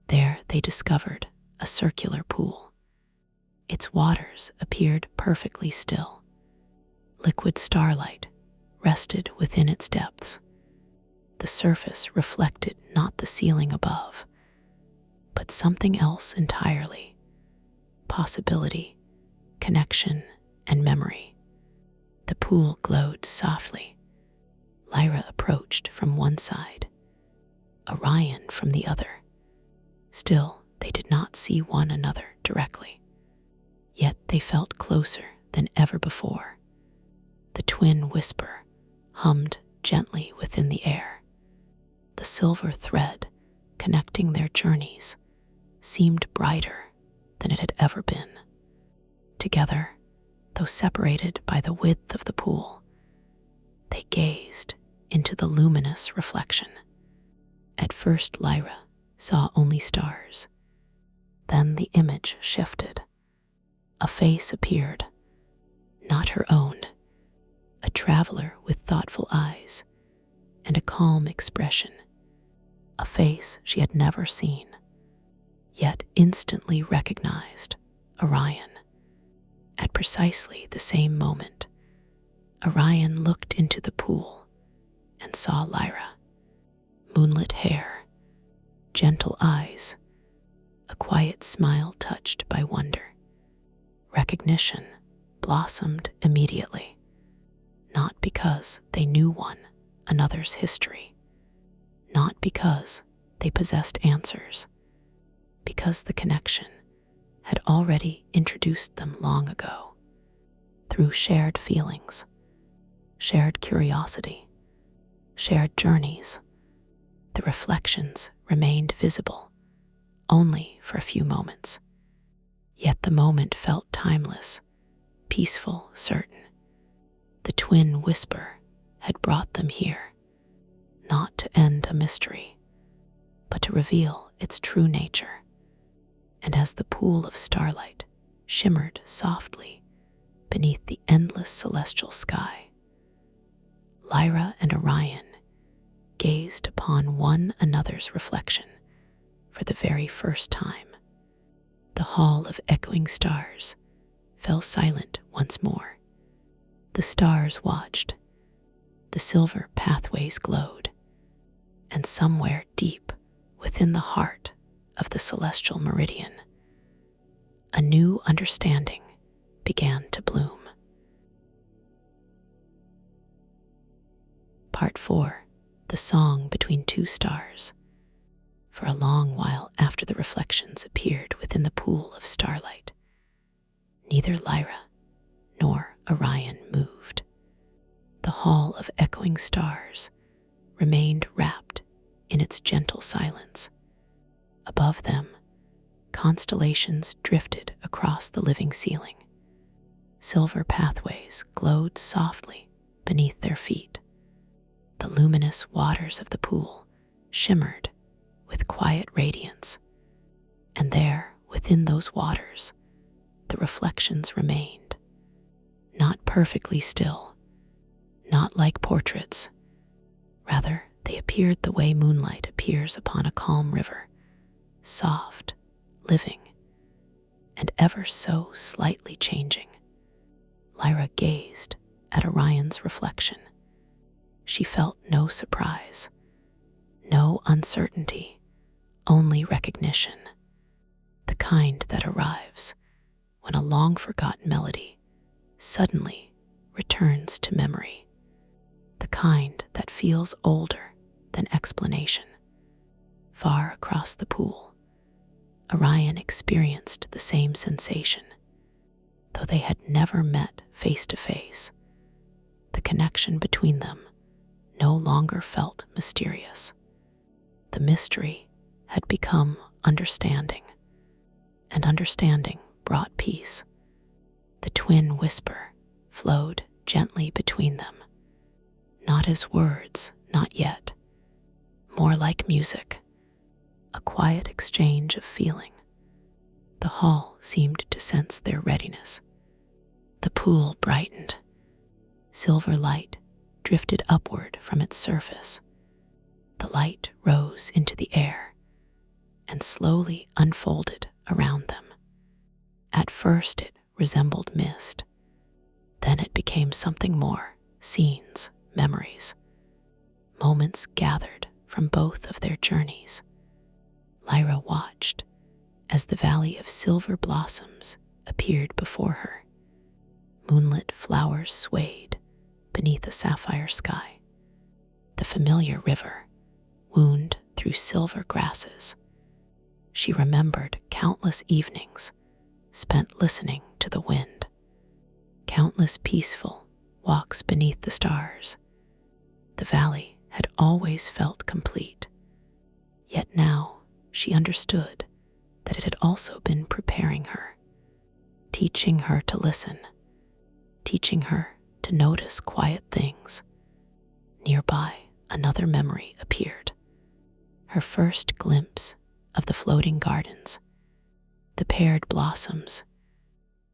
There they discovered a circular pool. Its waters appeared perfectly still. Liquid starlight rested within its depths. The surface reflected not the ceiling above, but something else entirely. Possibility, connection, and memory. The pool glowed softly. Lyra approached from one side, Orion from the other. Still, they did not see one another directly. Yet they felt closer than ever before. The twin whisper hummed gently within the air. The silver thread connecting their journeys seemed brighter than it had ever been. Together, though separated by the width of the pool, they gazed into the luminous reflection. At first, Lyra saw only stars. Then the image shifted. A face appeared, not her own, a traveler with thoughtful eyes and a calm expression, a face she had never seen, yet instantly recognized Orion. At precisely the same moment, Orion looked into the pool and saw Lyra. Moonlit hair, gentle eyes, a quiet smile touched by wonder. Recognition blossomed immediately, not because they knew one another's history, not because they possessed answers, because the connection had already introduced them long ago, through shared feelings, shared curiosity, shared journeys. The reflections remained visible only for a few moments, yet the moment felt timeless, peaceful, certain. The twin whisper had brought them here, not to end a mystery, but to reveal its true nature. And as the pool of starlight shimmered softly beneath the endless celestial sky, Lyra and Orion gazed upon one another's reflection for the very first time. The hall of echoing stars fell silent once more. The stars watched, the silver pathways glowed, and somewhere deep within the heart of the celestial meridian, a new understanding began to bloom. Part 4. the song between two stars. For a long while after the reflections appeared within the pool of starlight, neither Lyra nor Orion moved. The hall of echoing stars remained wrapped in its gentle silence. Above them, constellations drifted across the living ceiling. Silver pathways glowed softly beneath their feet. The luminous waters of the pool shimmered with quiet radiance, and there, within those waters, the reflections remained, not perfectly still, not like portraits. Rather, they appeared the way moonlight appears upon a calm river, soft, living, and ever so slightly changing. Lyra gazed at Orion's reflection. She felt no surprise, no uncertainty, only recognition, the kind that arrives when a long-forgotten melody suddenly returns to memory, the kind that feels older than explanation. Far across the pool, Orion experienced the same sensation, though they had never met face to face. The connection between them no longer felt mysterious. The mystery had become understanding, and understanding brought peace. The twin whisper flowed gently between them, not as words, not yet, more like music, a quiet exchange of feeling. The hall seemed to sense their readiness. The pool brightened. Silver light drifted upward from its surface. The light rose into the air and slowly unfolded around them. At first it resembled mist. Then it became something more, scenes, memories, moments gathered from both of their journeys. Lyra watched as the valley of silver blossoms appeared before her. Moonlit flowers swayed beneath a sapphire sky. The familiar river wound through silver grasses. She remembered countless evenings spent listening to the wind, countless peaceful walks beneath the stars. The valley had always felt complete, yet now she understood that it had also been preparing her, teaching her to listen, teaching her to notice quiet things. Nearby, another memory appeared. Her first glimpse of the floating gardens, the paired blossoms,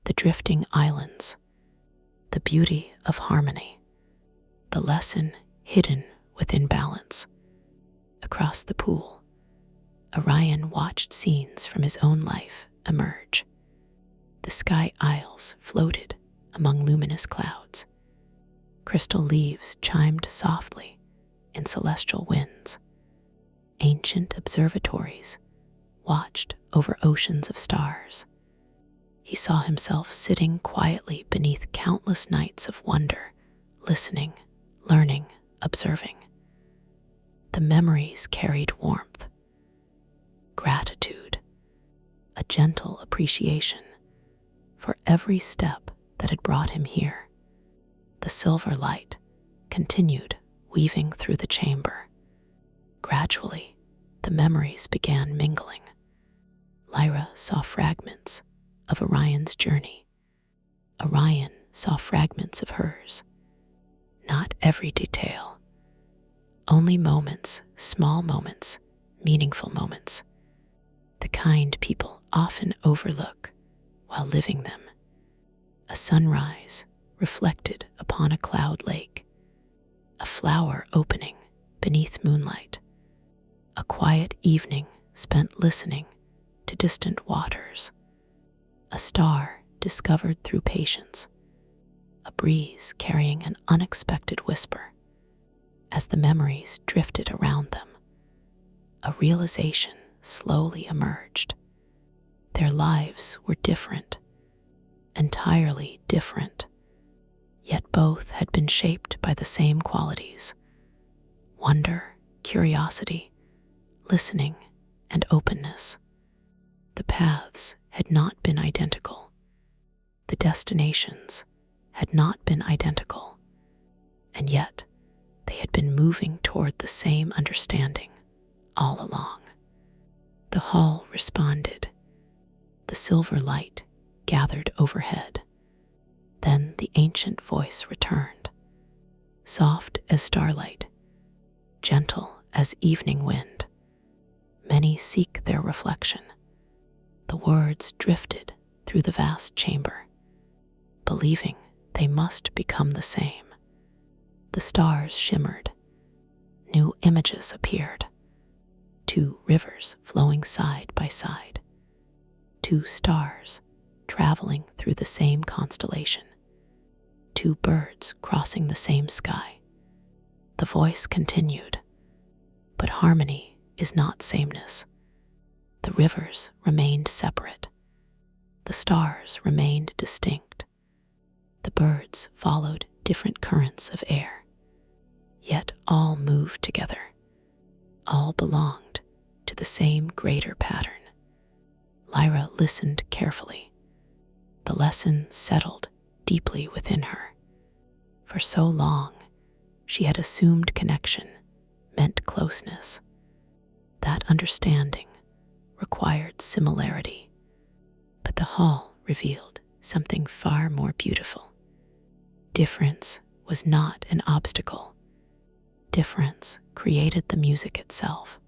the drifting islands, the beauty of harmony, the lesson hidden within balance. Across the pool, Orion watched scenes from his own life emerge. The sky isles floated among luminous clouds. Crystal leaves chimed softly in celestial winds. Ancient observatories watched over oceans of stars. He saw himself sitting quietly beneath countless nights of wonder, listening, learning, observing. The memories carried warmth, gratitude, a gentle appreciation for every step that had brought him here. The silver light continued weaving through the chamber. Gradually, the memories began mingling. Lyra saw fragments of Orion's journey. Orion saw fragments of hers. Not every detail, only moments, small moments, meaningful moments, the kind people often overlook while living them. A sunrise reflected upon a cloud lake, a flower opening beneath moonlight, a quiet evening spent listening to distant waters, a star discovered through patience, a breeze carrying an unexpected whisper. As the memories drifted around them, a realization slowly emerged. Their lives were different, entirely different, yet both had been shaped by the same qualities. wonder, curiosity, listening, and openness. The paths had not been identical. The destinations had not been identical. And yet, they had been moving toward the same understanding all along. The hall responded. The silver light gathered overhead. Then the ancient voice returned, soft as starlight, gentle as evening wind. Many seek their reflection. The words drifted through the vast chamber, believing they must become the same. The stars shimmered. New images appeared. Two rivers flowing side by side. Two stars traveling through the same constellation. Two birds crossing the same sky. The voice continued, but harmony is not sameness. The rivers remained separate. The stars remained distinct. The birds followed different currents of air. Yet all moved together. All belonged to the same greater pattern. Lyra listened carefully. The lesson settled deeply within her. For so long, she had assumed connection meant closeness. That understanding required similarity. But the hall revealed something far more beautiful. Difference was not an obstacle. Difference created the music itself.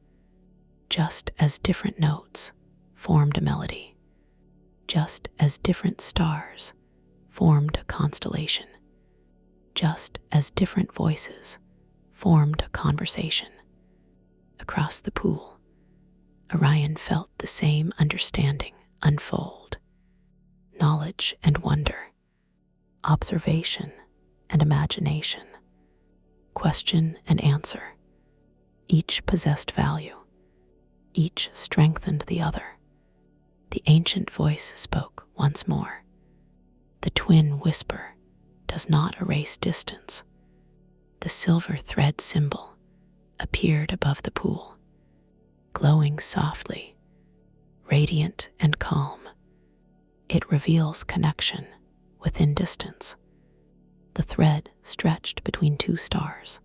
Just as different notes formed a melody, just as different stars formed a constellation, just as different voices formed a conversation. Across the pool, Orion felt the same understanding unfold. Knowledge and wonder, observation and imagination, question and answer. Each possessed value. Each strengthened the other. The ancient voice spoke once more. The twin whisper does not erase distance. The silver thread symbol appeared above the pool, glowing softly, radiant and calm. It reveals connection within distance. The thread stretched between two stars.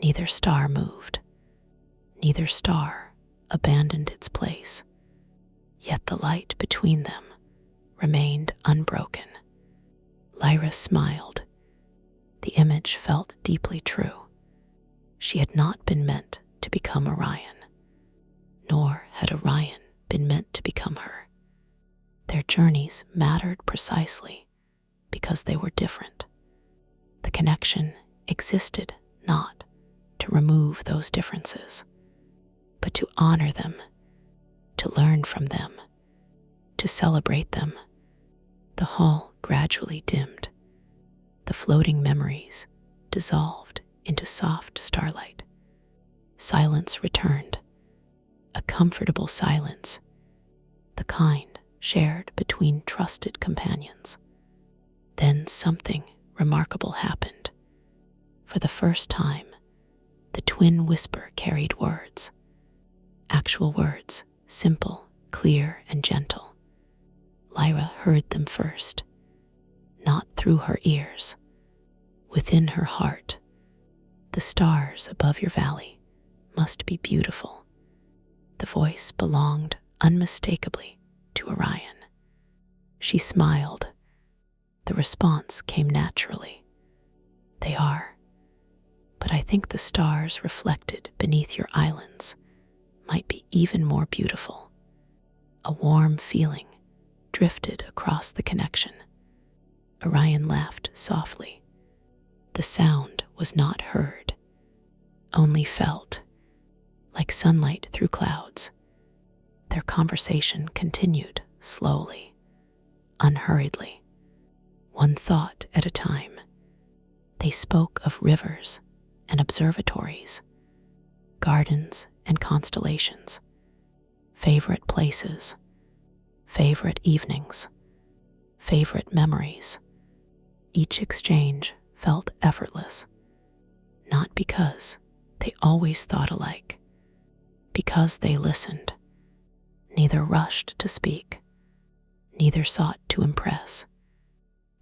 Neither star moved. Neither star abandoned its place. Yet the light between them remained unbroken. Lyra smiled. The image felt deeply true. She had not been meant to become Orion, nor had Orion been meant to become her. Their journeys mattered precisely because they were different. The connection existed not to remove those differences, but to honor them, to learn from them, to celebrate them. The hall gradually dimmed. The floating memories dissolved into soft starlight. Silence returned, a comfortable silence, the kind shared between trusted companions. Then something remarkable happened. For the first time, the twin whisper carried words. Actual words, simple, clear, and gentle. Lyra heard them first, not through her ears, within her heart. The stars above your valley must be beautiful. The voice belonged unmistakably to Orion. She smiled. The response came naturally. They are. But I think the stars reflected beneath your islands might be even more beautiful. A warm feeling drifted across the connection. Orion laughed softly. The sound was not heard, only felt, like sunlight through clouds. Their conversation continued slowly, unhurriedly, one thought at a time. They spoke of rivers and observatories, gardens and constellations, favorite places, favorite evenings, favorite memories. Each exchange felt effortless, not because They always thought alike. Because they listened, neither rushed to speak, neither sought to impress.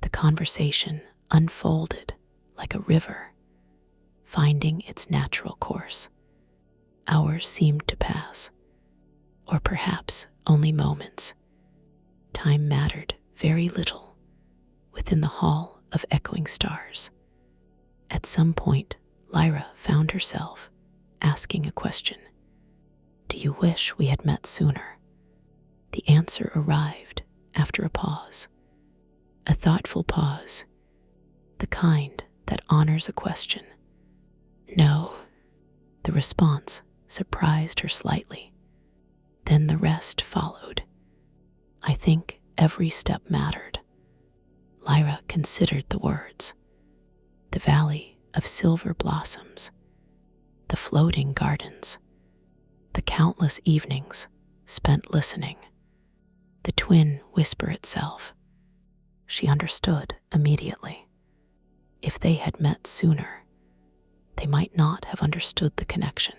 The conversation unfolded like a river, finding its natural course. Hours seemed to pass, or perhaps only moments. Time mattered very little within the hall of echoing stars. At some point, Lyra found herself asking a question. Do you wish we had met sooner? The answer arrived after a pause. A thoughtful pause, the kind that honors a question. No. The response surprised her slightly. Then the rest followed. I think every step mattered. Lyra considered the words. The valley of silver blossoms, the floating gardens, the countless evenings spent listening, the twin whisper itself. She understood immediately. If they had met sooner, they might not have understood the connection.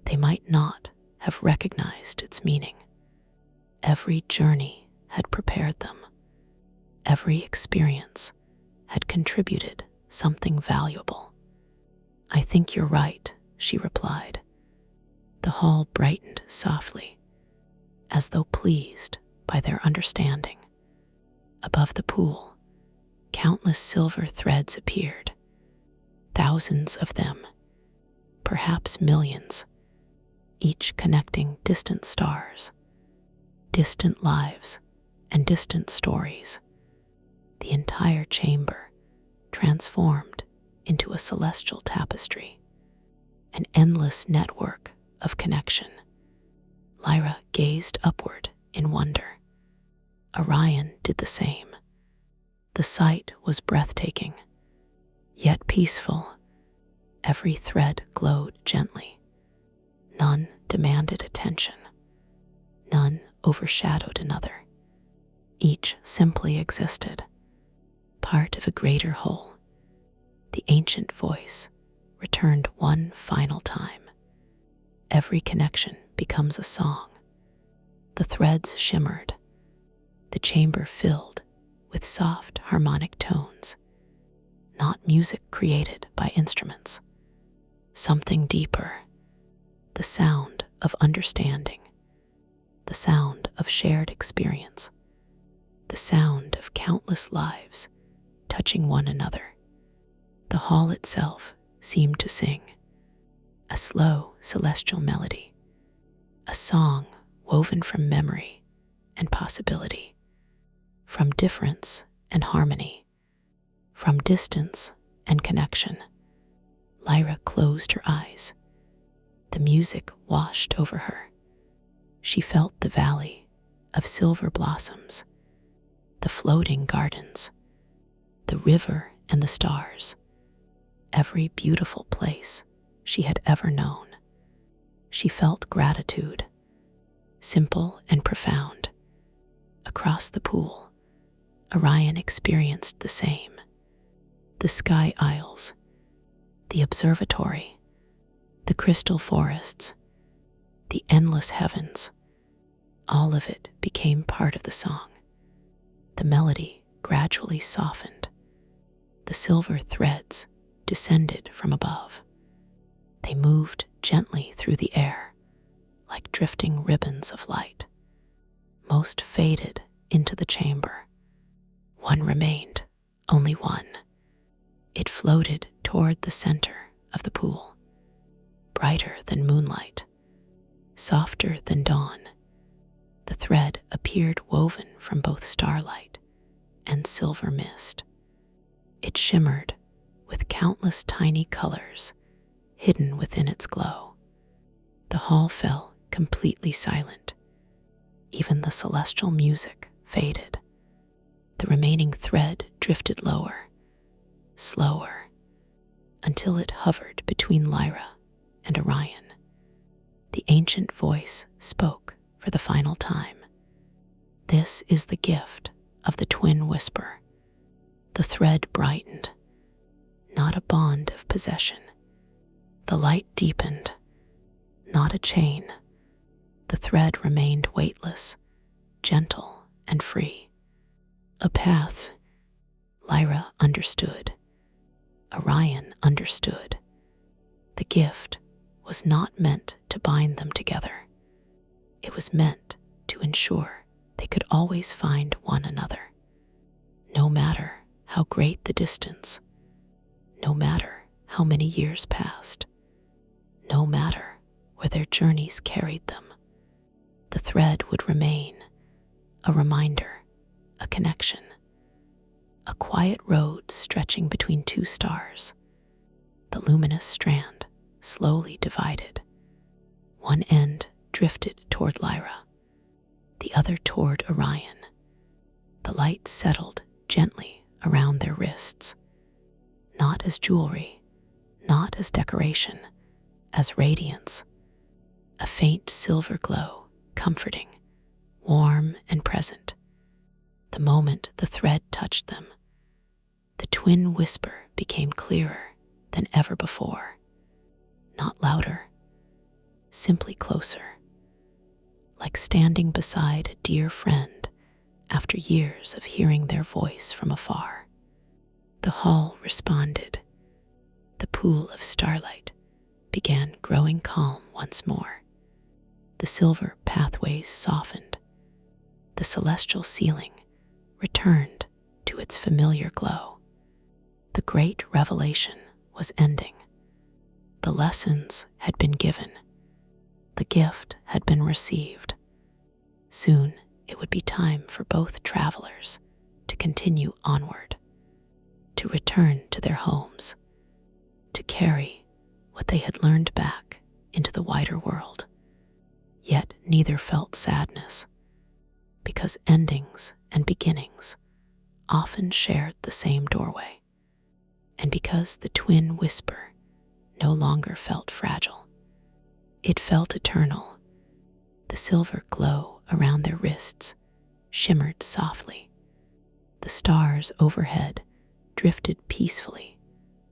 They might not have recognized its meaning. Every journey had prepared them. Every experience had contributed something valuable. I think you're right, she replied. The hall brightened softly, as though pleased by their understanding. Above the pool, countless silver threads appeared. Thousands of them, perhaps millions, each connecting distant stars, distant lives, and distant stories. The entire chamber transformed into a celestial tapestry, an endless network of connection. Lyra gazed upward in wonder. Orion did the same. The sight was breathtaking, yet peaceful. Every thread glowed gently. None demanded attention. None overshadowed another. Each simply existed, part of a greater whole. The ancient voice returned one final time. Every connection becomes a song. The threads shimmered. The chamber filled with soft harmonic tones, not music created by instruments. Something deeper, the sound of understanding, the sound of shared experience, the sound of countless lives touching one another. The hall itself seemed to sing, a slow celestial melody, a song woven from memory and possibility, from difference and harmony, from distance and connection. Lyra closed her eyes. The music washed over her. She felt the valley of silver blossoms, the floating gardens, the river and the stars, every beautiful place she had ever known. She felt gratitude, simple and profound. Across the pool, Orion experienced the same. The sky isles, the observatory, the crystal forests, the endless heavens, all of it became part of the song. The melody gradually softened. The silver threads descended from above. They moved gently through the air, like drifting ribbons of light. Most faded into the chamber. One remained, only one. It floated toward the center of the pool, brighter than moonlight, softer than dawn. The thread appeared woven from both starlight and silver mist. It shimmered with countless tiny colors hidden within its glow. The hall fell completely silent. Even the celestial music faded. The remaining thread drifted lower, slower, until it hovered between Lyra and Orion. The ancient voice spoke for the final time. This is the gift of the twin whisper. The thread brightened, not a bond of possession, The light deepened, not a chain. The thread remained weightless, gentle and free. A path. Lyra understood. Orion understood. The gift was not meant to bind them together. It was meant to ensure they could always find one another, no matter how great the distance, no matter how many years passed, no matter where their journeys carried them. The thread would remain, a reminder, a connection, a quiet road stretching between two stars. The luminous strand slowly divided. One end drifted toward Lyra, the other toward Orion. The light settled gently around their wrists, not as jewelry, not as decoration, as radiance, a faint silver glow, comforting, warm and present. The moment the thread touched them, the twin whisper became clearer than ever before. Not louder, simply closer, like standing beside a dear friend after years of hearing their voice from afar. The hall responded. The pool of starlight began growing calm once more. The silver pathways softened. The celestial ceiling returned to its familiar glow. The great revelation was ending. The lessons had been given. The gift had been received. Soon it would be time for both travelers to continue onward, to return to their homes, to carry what they had learned back into the wider world. Yet neither felt sadness, because endings and beginnings often shared the same doorway, and because the twin whisper no longer felt fragile. It felt eternal. The silver glow around their wrists shimmered softly. The stars overhead drifted peacefully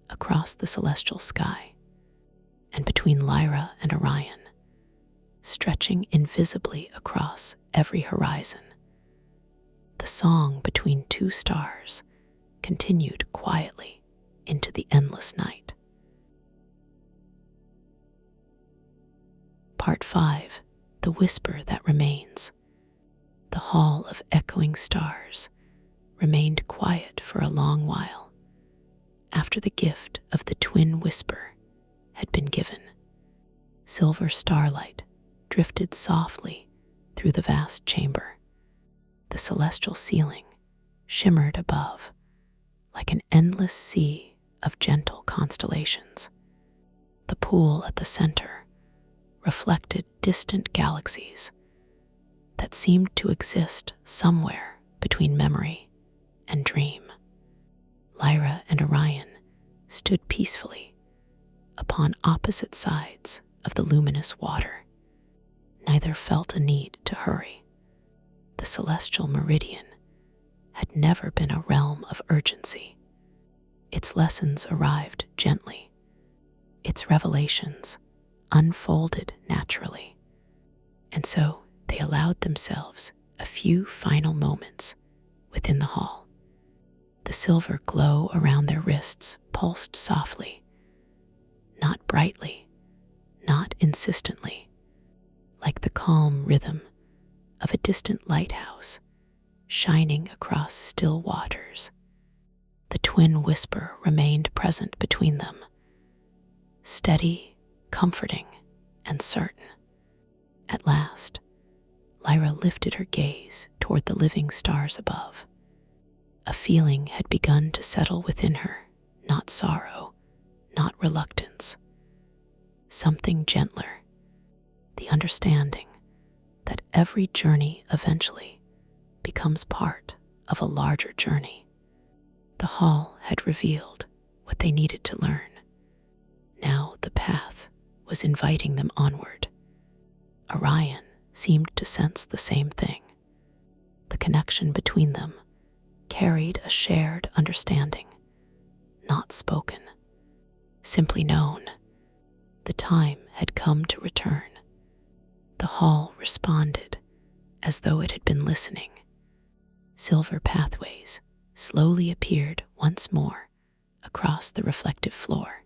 across the celestial sky, and between Lyra and Orion, stretching invisibly across every horizon, the song between two stars continued quietly into the endless night. Part 5. The Whisper That Remains. The hall of echoing stars remained quiet for a long while after the gift of the twin whisper had been given. Silver starlight drifted softly through the vast chamber. The celestial ceiling shimmered above like an endless sea of gentle constellations. The pool at the center reflected distant galaxies that seemed to exist somewhere between memory and dream. Lyra and Orion stood peacefully upon opposite sides of the luminous water. Neither felt a need to hurry. The celestial meridian had never been a realm of urgency. Its lessons arrived gently. Its revelations unfolded naturally. And so they allowed themselves a few final moments within the hall. The silver glow around their wrists pulsed softly, not brightly, not insistently, like the calm rhythm of a distant lighthouse shining across still waters. The twin whisper remained present between them, steady, comforting, and certain. At last, Lyra lifted her gaze toward the living stars above. A feeling had begun to settle within her, not sorrow, not reluctance. Something gentler, the understanding that every journey eventually becomes part of a larger journey. The hall had revealed what they needed to learn. Now the path was inviting them onward. Orion seemed to sense the same thing. The connection between them carried a shared understanding, not spoken, simply known. The time had come to return. The hall responded as though it had been listening. Silver pathways slowly appeared once more across the reflective floor.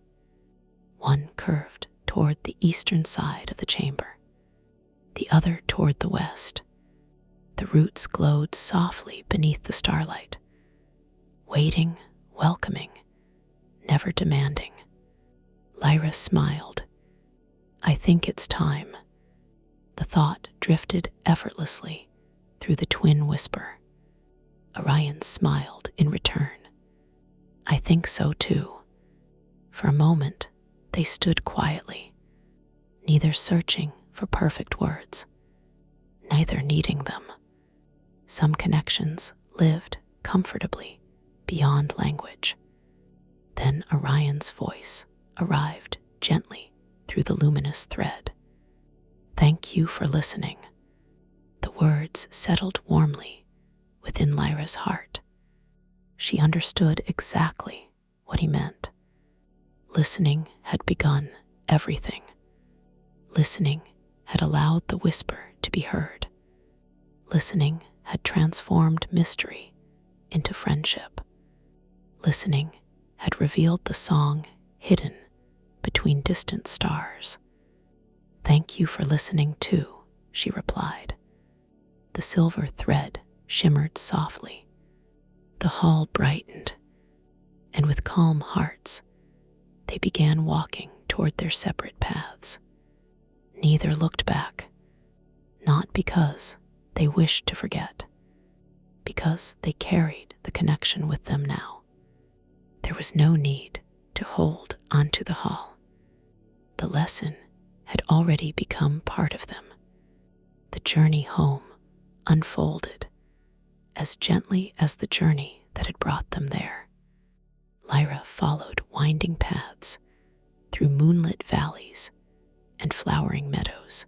One curved toward the eastern side of the chamber, the other toward the west. The roots glowed softly beneath the starlight, waiting, welcoming, never demanding. Lyra smiled. I think it's time. The thought drifted effortlessly through the twin whisper. Orion smiled in return. I think so too. For a moment, they stood quietly, neither searching for perfect words, neither needing them. Some connections lived comfortably beyond language. Then Orion's voice arrived gently through the luminous thread. Thank you for listening. The words settled warmly within Lyra's heart. She understood exactly what he meant. Listening had begun everything. Listening had allowed the whisper to be heard. Listening had transformed mystery into friendship. Listening had revealed the song hidden between distant stars. Thank you for listening too, she replied. The silver thread shimmered softly. The hall brightened, and with calm hearts, they began walking toward their separate paths. Neither looked back, not because they wished to forget, because they carried the connection with them now. There was no need to hold onto the hall. The lesson had already become part of them. The journey home unfolded as gently as the journey that had brought them there. Lyra followed winding paths through moonlit valleys and flowering meadows.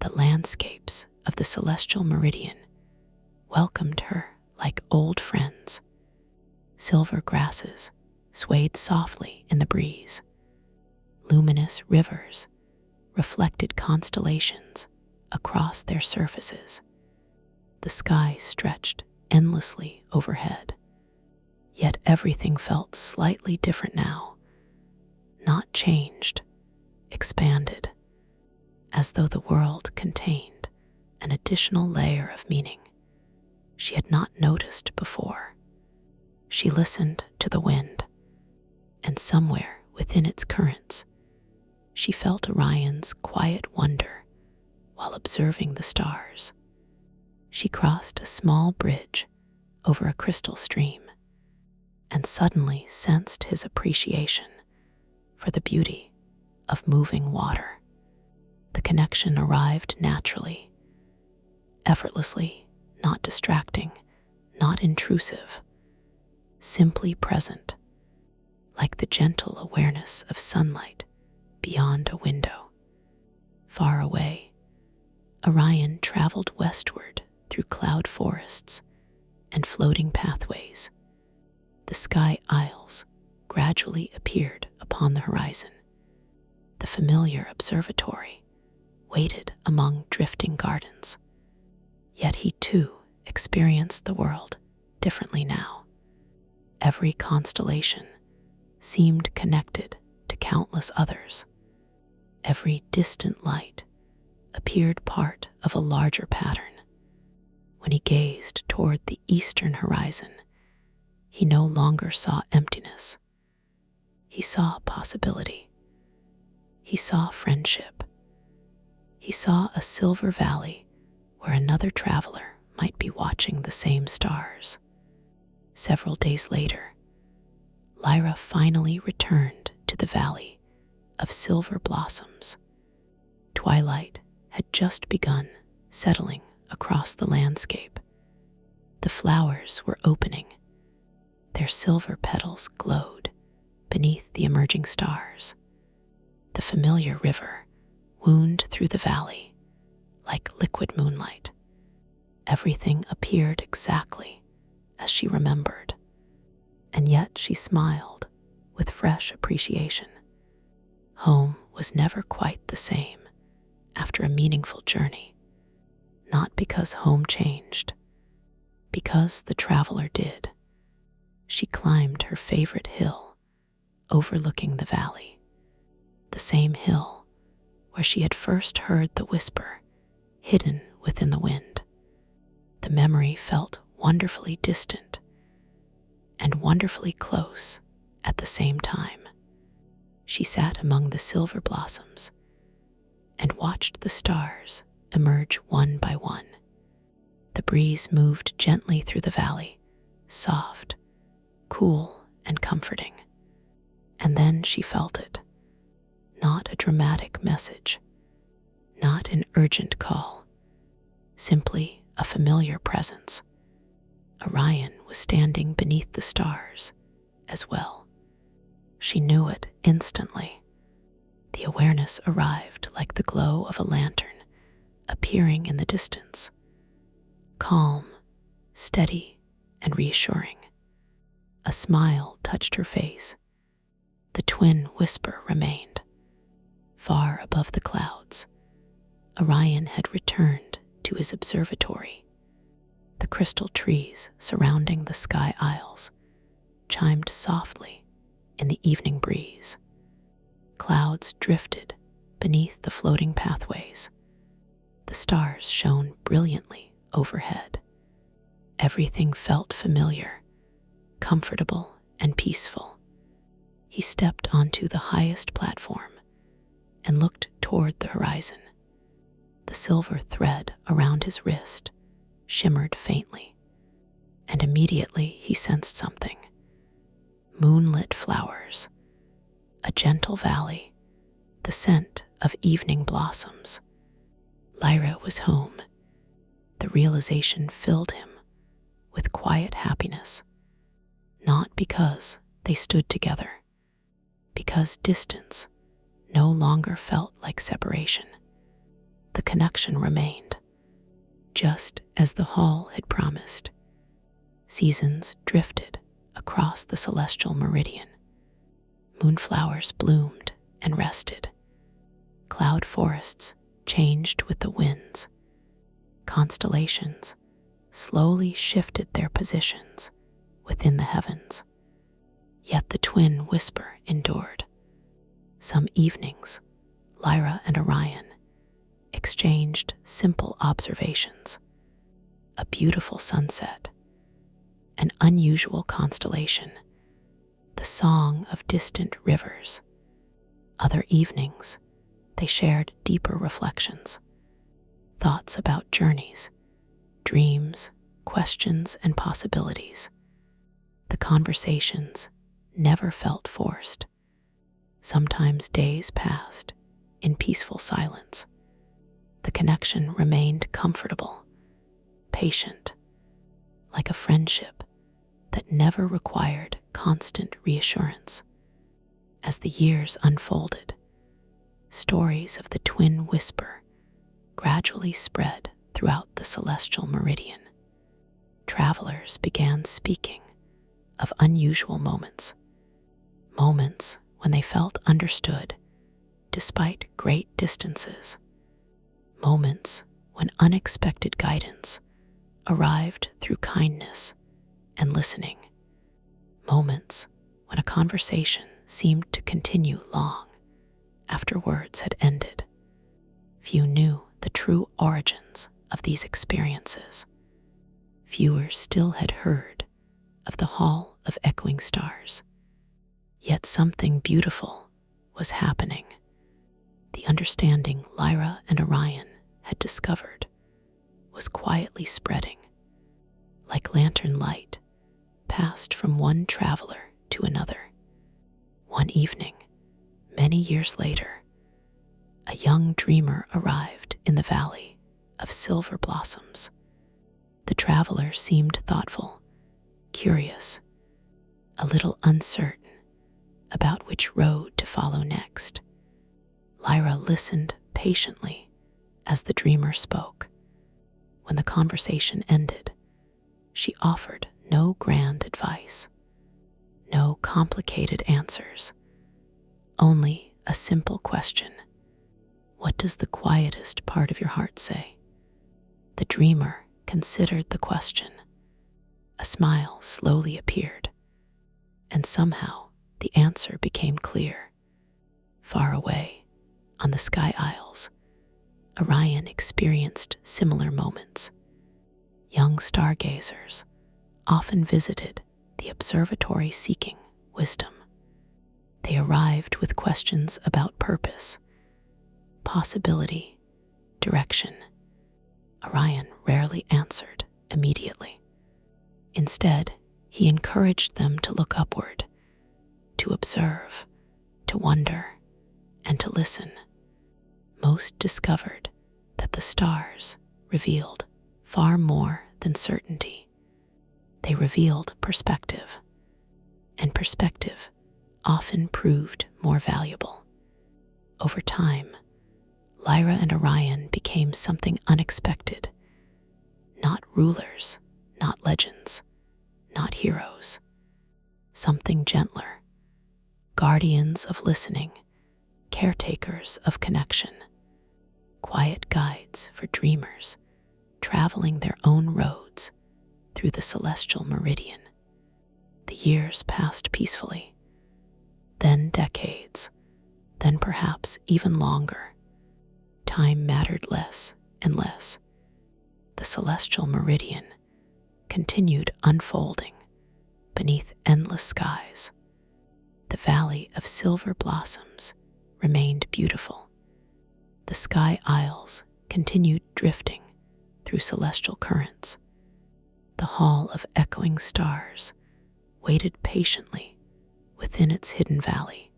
The landscapes of the celestial meridian welcomed her like old friends. Silver grasses swayed softly in the breeze. Luminous rivers reflected constellations across their surfaces. The sky stretched endlessly overhead. Yet everything felt slightly different now. Not changed, expanded, as though the world contained an additional layer of meaning she had not noticed before. She listened to the wind, and somewhere within its currents, she felt Orion's quiet wonder while observing the stars. She crossed a small bridge over a crystal stream and suddenly sensed his appreciation for the beauty of moving water. The connection arrived naturally, effortlessly, not distracting, not intrusive, simply present, like the gentle awareness of sunlight beyond a window. Far away, Orion traveled westward through cloud forests and floating pathways. The sky isles gradually appeared upon the horizon. The familiar observatory waited among drifting gardens. Yet he too experienced the world differently now. Every constellation seemed connected to countless others. Every distant light appeared part of a larger pattern. When he gazed toward the eastern horizon, he no longer saw emptiness. He saw possibility. He saw friendship. He saw a silver valley where another traveler might be watching the same stars. Several days later, Lyra finally returned to the valley of silver blossoms. Twilight had just begun settling across the landscape. The flowers were opening. Their silver petals glowed beneath the emerging stars. The familiar river wound through the valley like liquid moonlight. Everything appeared exactly as she remembered, and yet she smiled with fresh appreciation. Home was never quite the same after a meaningful journey, not because home changed, because the traveler did. She climbed her favorite hill, overlooking the valley, the same hill where she had first heard the whisper hidden within the wind. The memory felt wonderfully distant and wonderfully close at the same time. She sat among the silver blossoms and watched the stars emerge one by one. The breeze moved gently through the valley, soft, cool, and comforting. And then she felt it. Not a dramatic message, not an urgent call, simply a familiar presence. Orion was standing beneath the stars as well. She knew it instantly. The awareness arrived like the glow of a lantern appearing in the distance, calm, steady, and reassuring. A smile touched her face. The twin whisper remained. Far above the clouds, Orion had returned to his observatory. The crystal trees surrounding the sky isles chimed softly in the evening breeze. Clouds drifted beneath the floating pathways. The stars shone brilliantly overhead. Everything felt familiar, comfortable, and peaceful. He stepped onto the highest platform and looked toward the horizon. The silver thread around his wrist shimmered faintly, and immediately he sensed something. Moonlit flowers, a gentle valley, the scent of evening blossoms. Lyra was home. The realization filled him with quiet happiness, not because they stood together, because distance no longer felt like separation. The connection remained, just as the hall had promised. Seasons drifted across the celestial meridian. Moonflowers bloomed and rested. Cloud forests changed with the winds. Constellations slowly shifted their positions within the heavens. Yet the twin whisper endured. Some evenings, Lyra and Orion exchanged simple observations. A beautiful sunset, an unusual constellation, the song of distant rivers. Other evenings, they shared deeper reflections, thoughts about journeys, dreams, questions, and possibilities. The conversations never felt forced. Sometimes days passed in peaceful silence. The connection remained comfortable, patient, like a friendship that never required constant reassurance. As the years unfolded, stories of the twin whisper gradually spread throughout the celestial meridian. Travelers began speaking of unusual moments, moments when they felt understood despite great distances, moments when unexpected guidance arrived through kindness and listening, moments when a conversation seemed to continue long after words had ended. Few knew the true origins of these experiences. Fewer still had heard of the Hall of Echoing Stars. Yet something beautiful was happening. The understanding Lyra and Orion had discovered was quietly spreading, like lantern light passed from one traveler to another. One evening, many years later, a young dreamer arrived in the valley of silver blossoms. The traveler seemed thoughtful, curious, a little uncertain about which road to follow next. Lyra listened patiently as the dreamer spoke. When the conversation ended, she offered no grand advice, no complicated answers, only a simple question. What does the quietest part of your heart say? The dreamer considered the question. A smile slowly appeared, and somehow the answer became clear. Far away, on the sky isles, Orion experienced similar moments. Young stargazers often visited the observatory seeking wisdom. They arrived with questions about purpose, possibility, direction. Orion rarely answered immediately. Instead, he encouraged them to look upward, to observe, to wonder, and to listen. Most discovered that the stars revealed far more than certainty. They revealed perspective, and perspective often proved more valuable. Over time, Lyra and Orion became something unexpected. Not rulers, not legends, not heroes. Something gentler. Guardians of listening, caretakers of connection. Quiet guides for dreamers, traveling their own roads through the celestial meridian. The years passed peacefully, then decades, then perhaps even longer. Time mattered less and less. The celestial meridian continued unfolding beneath endless skies. The valley of silver blossoms remained beautiful. The sky isles continued drifting through celestial currents. The hall of echoing stars waited patiently within its hidden valley.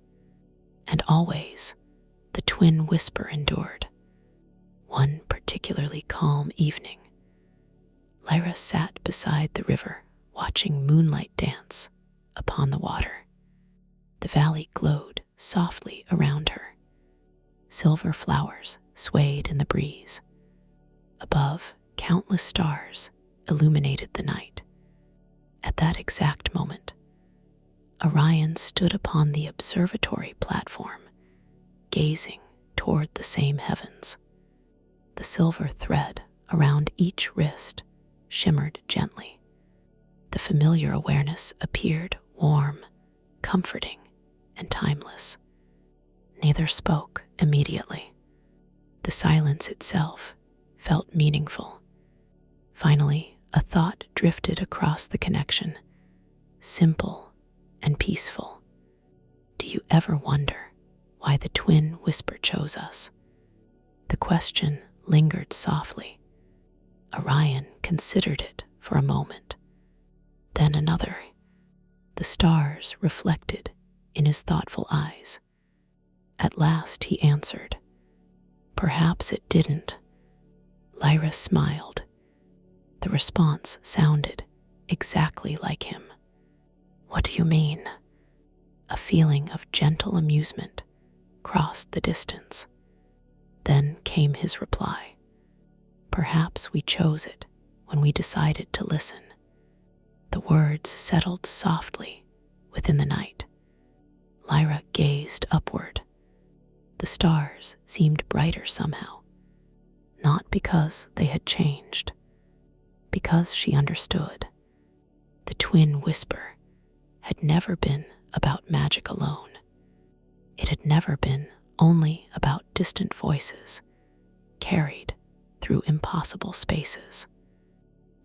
And always, the twin whisper endured. One particularly calm evening, Lyra sat beside the river, watching moonlight dance upon the water. The valley glowed softly around her. Silver flowers swayed in the breeze. Above, countless stars illuminated the night. At that exact moment, Orion stood upon the observatory platform, gazing toward the same heavens. The silver thread around each wrist shimmered gently. The familiar awareness appeared warm, comforting, and timeless. Neither spoke immediately. The silence itself felt meaningful. Finally, a thought drifted across the connection, simple and peaceful. Do you ever wonder why the twin whisper chose us? The question lingered softly. Orion considered it for a moment, then another. The stars reflected in his thoughtful eyes. At last he answered, "Perhaps it didn't." Lyra smiled. The response sounded exactly like him. "What do you mean?" A feeling of gentle amusement crossed the distance. Then came his reply. "Perhaps we chose it when we decided to listen." The words settled softly within the night. Lyra gazed upward. The stars seemed brighter somehow, not because they had changed, because she understood. The twin whisper had never been about magic alone. It had never been only about distant voices carried through impossible spaces.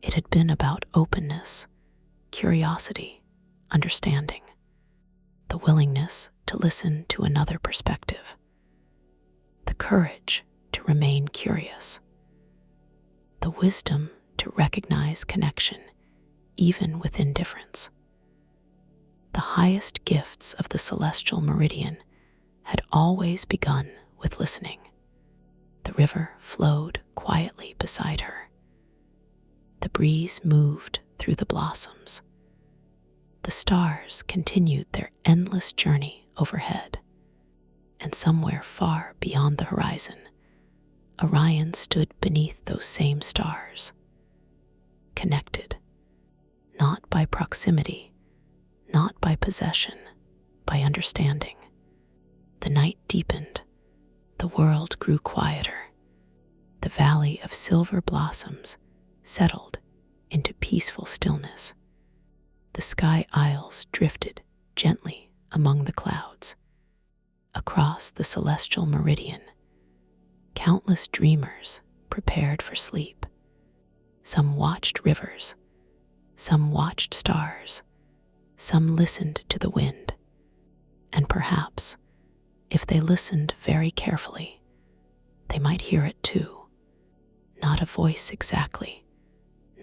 It had been about openness, curiosity, understanding, the willingness to listen to another perspective, the courage to remain curious, the wisdom to recognize connection even within difference. The highest gifts of the celestial meridian had always begun with listening. The river flowed quietly beside her. The breeze moved through the blossoms. The stars continued their endless journey overhead. And somewhere far beyond the horizon, Orion stood beneath those same stars, connected, not by proximity, not by possession, by understanding. The night deepened. The world grew quieter. The valley of silver blossoms settled into peaceful stillness. The sky isles drifted gently among the clouds. Across the celestial meridian, countless dreamers prepared for sleep. Some watched rivers, some watched stars, some listened to the wind, and perhaps, if they listened very carefully, they might hear it too. Not a voice exactly,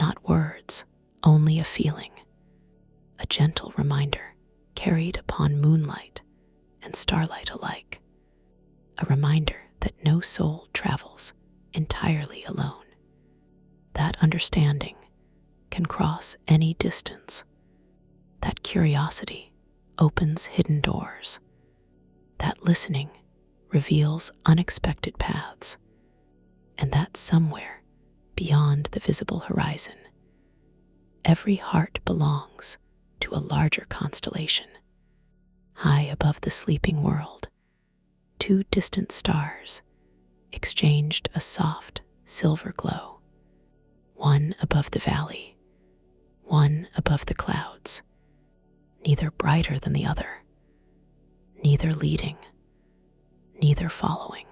not words, only a feeling, a gentle reminder carried upon moonlight and starlight alike, a reminder that no soul travels entirely alone. That understanding can cross any distance. That curiosity opens hidden doors. That listening reveals unexpected paths. And that somewhere beyond the visible horizon, every heart belongs to a larger constellation. High above the sleeping world, two distant stars exchanged a soft silver glow. One above the valley, one above the clouds, neither brighter than the other, neither leading, neither following,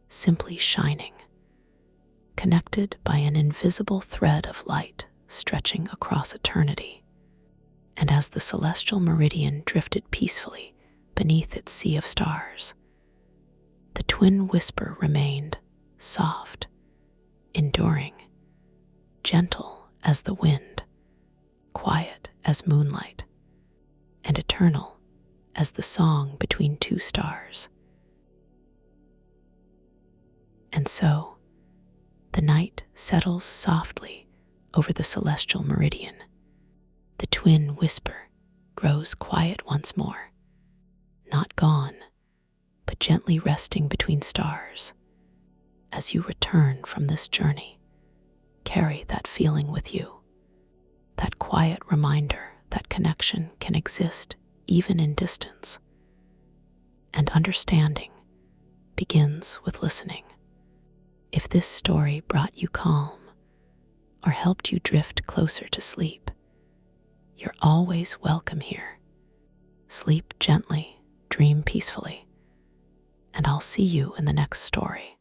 simply shining, connected by an invisible thread of light stretching across eternity. And as the celestial meridian drifted peacefully beneath its sea of stars, the twin whisper remained soft, enduring, gentle as the wind, quiet as moonlight, and eternal as the song between two stars. And so, the night settles softly over the celestial meridian. The twin whisper grows quiet once more, not gone, but gently resting between stars. As you return from this journey, carry that feeling with you, that quiet reminder that connection can exist even in distance. And understanding begins with listening. If this story brought you calm or helped you drift closer to sleep, you're always welcome here. Sleep gently, dream peacefully, and I'll see you in the next story.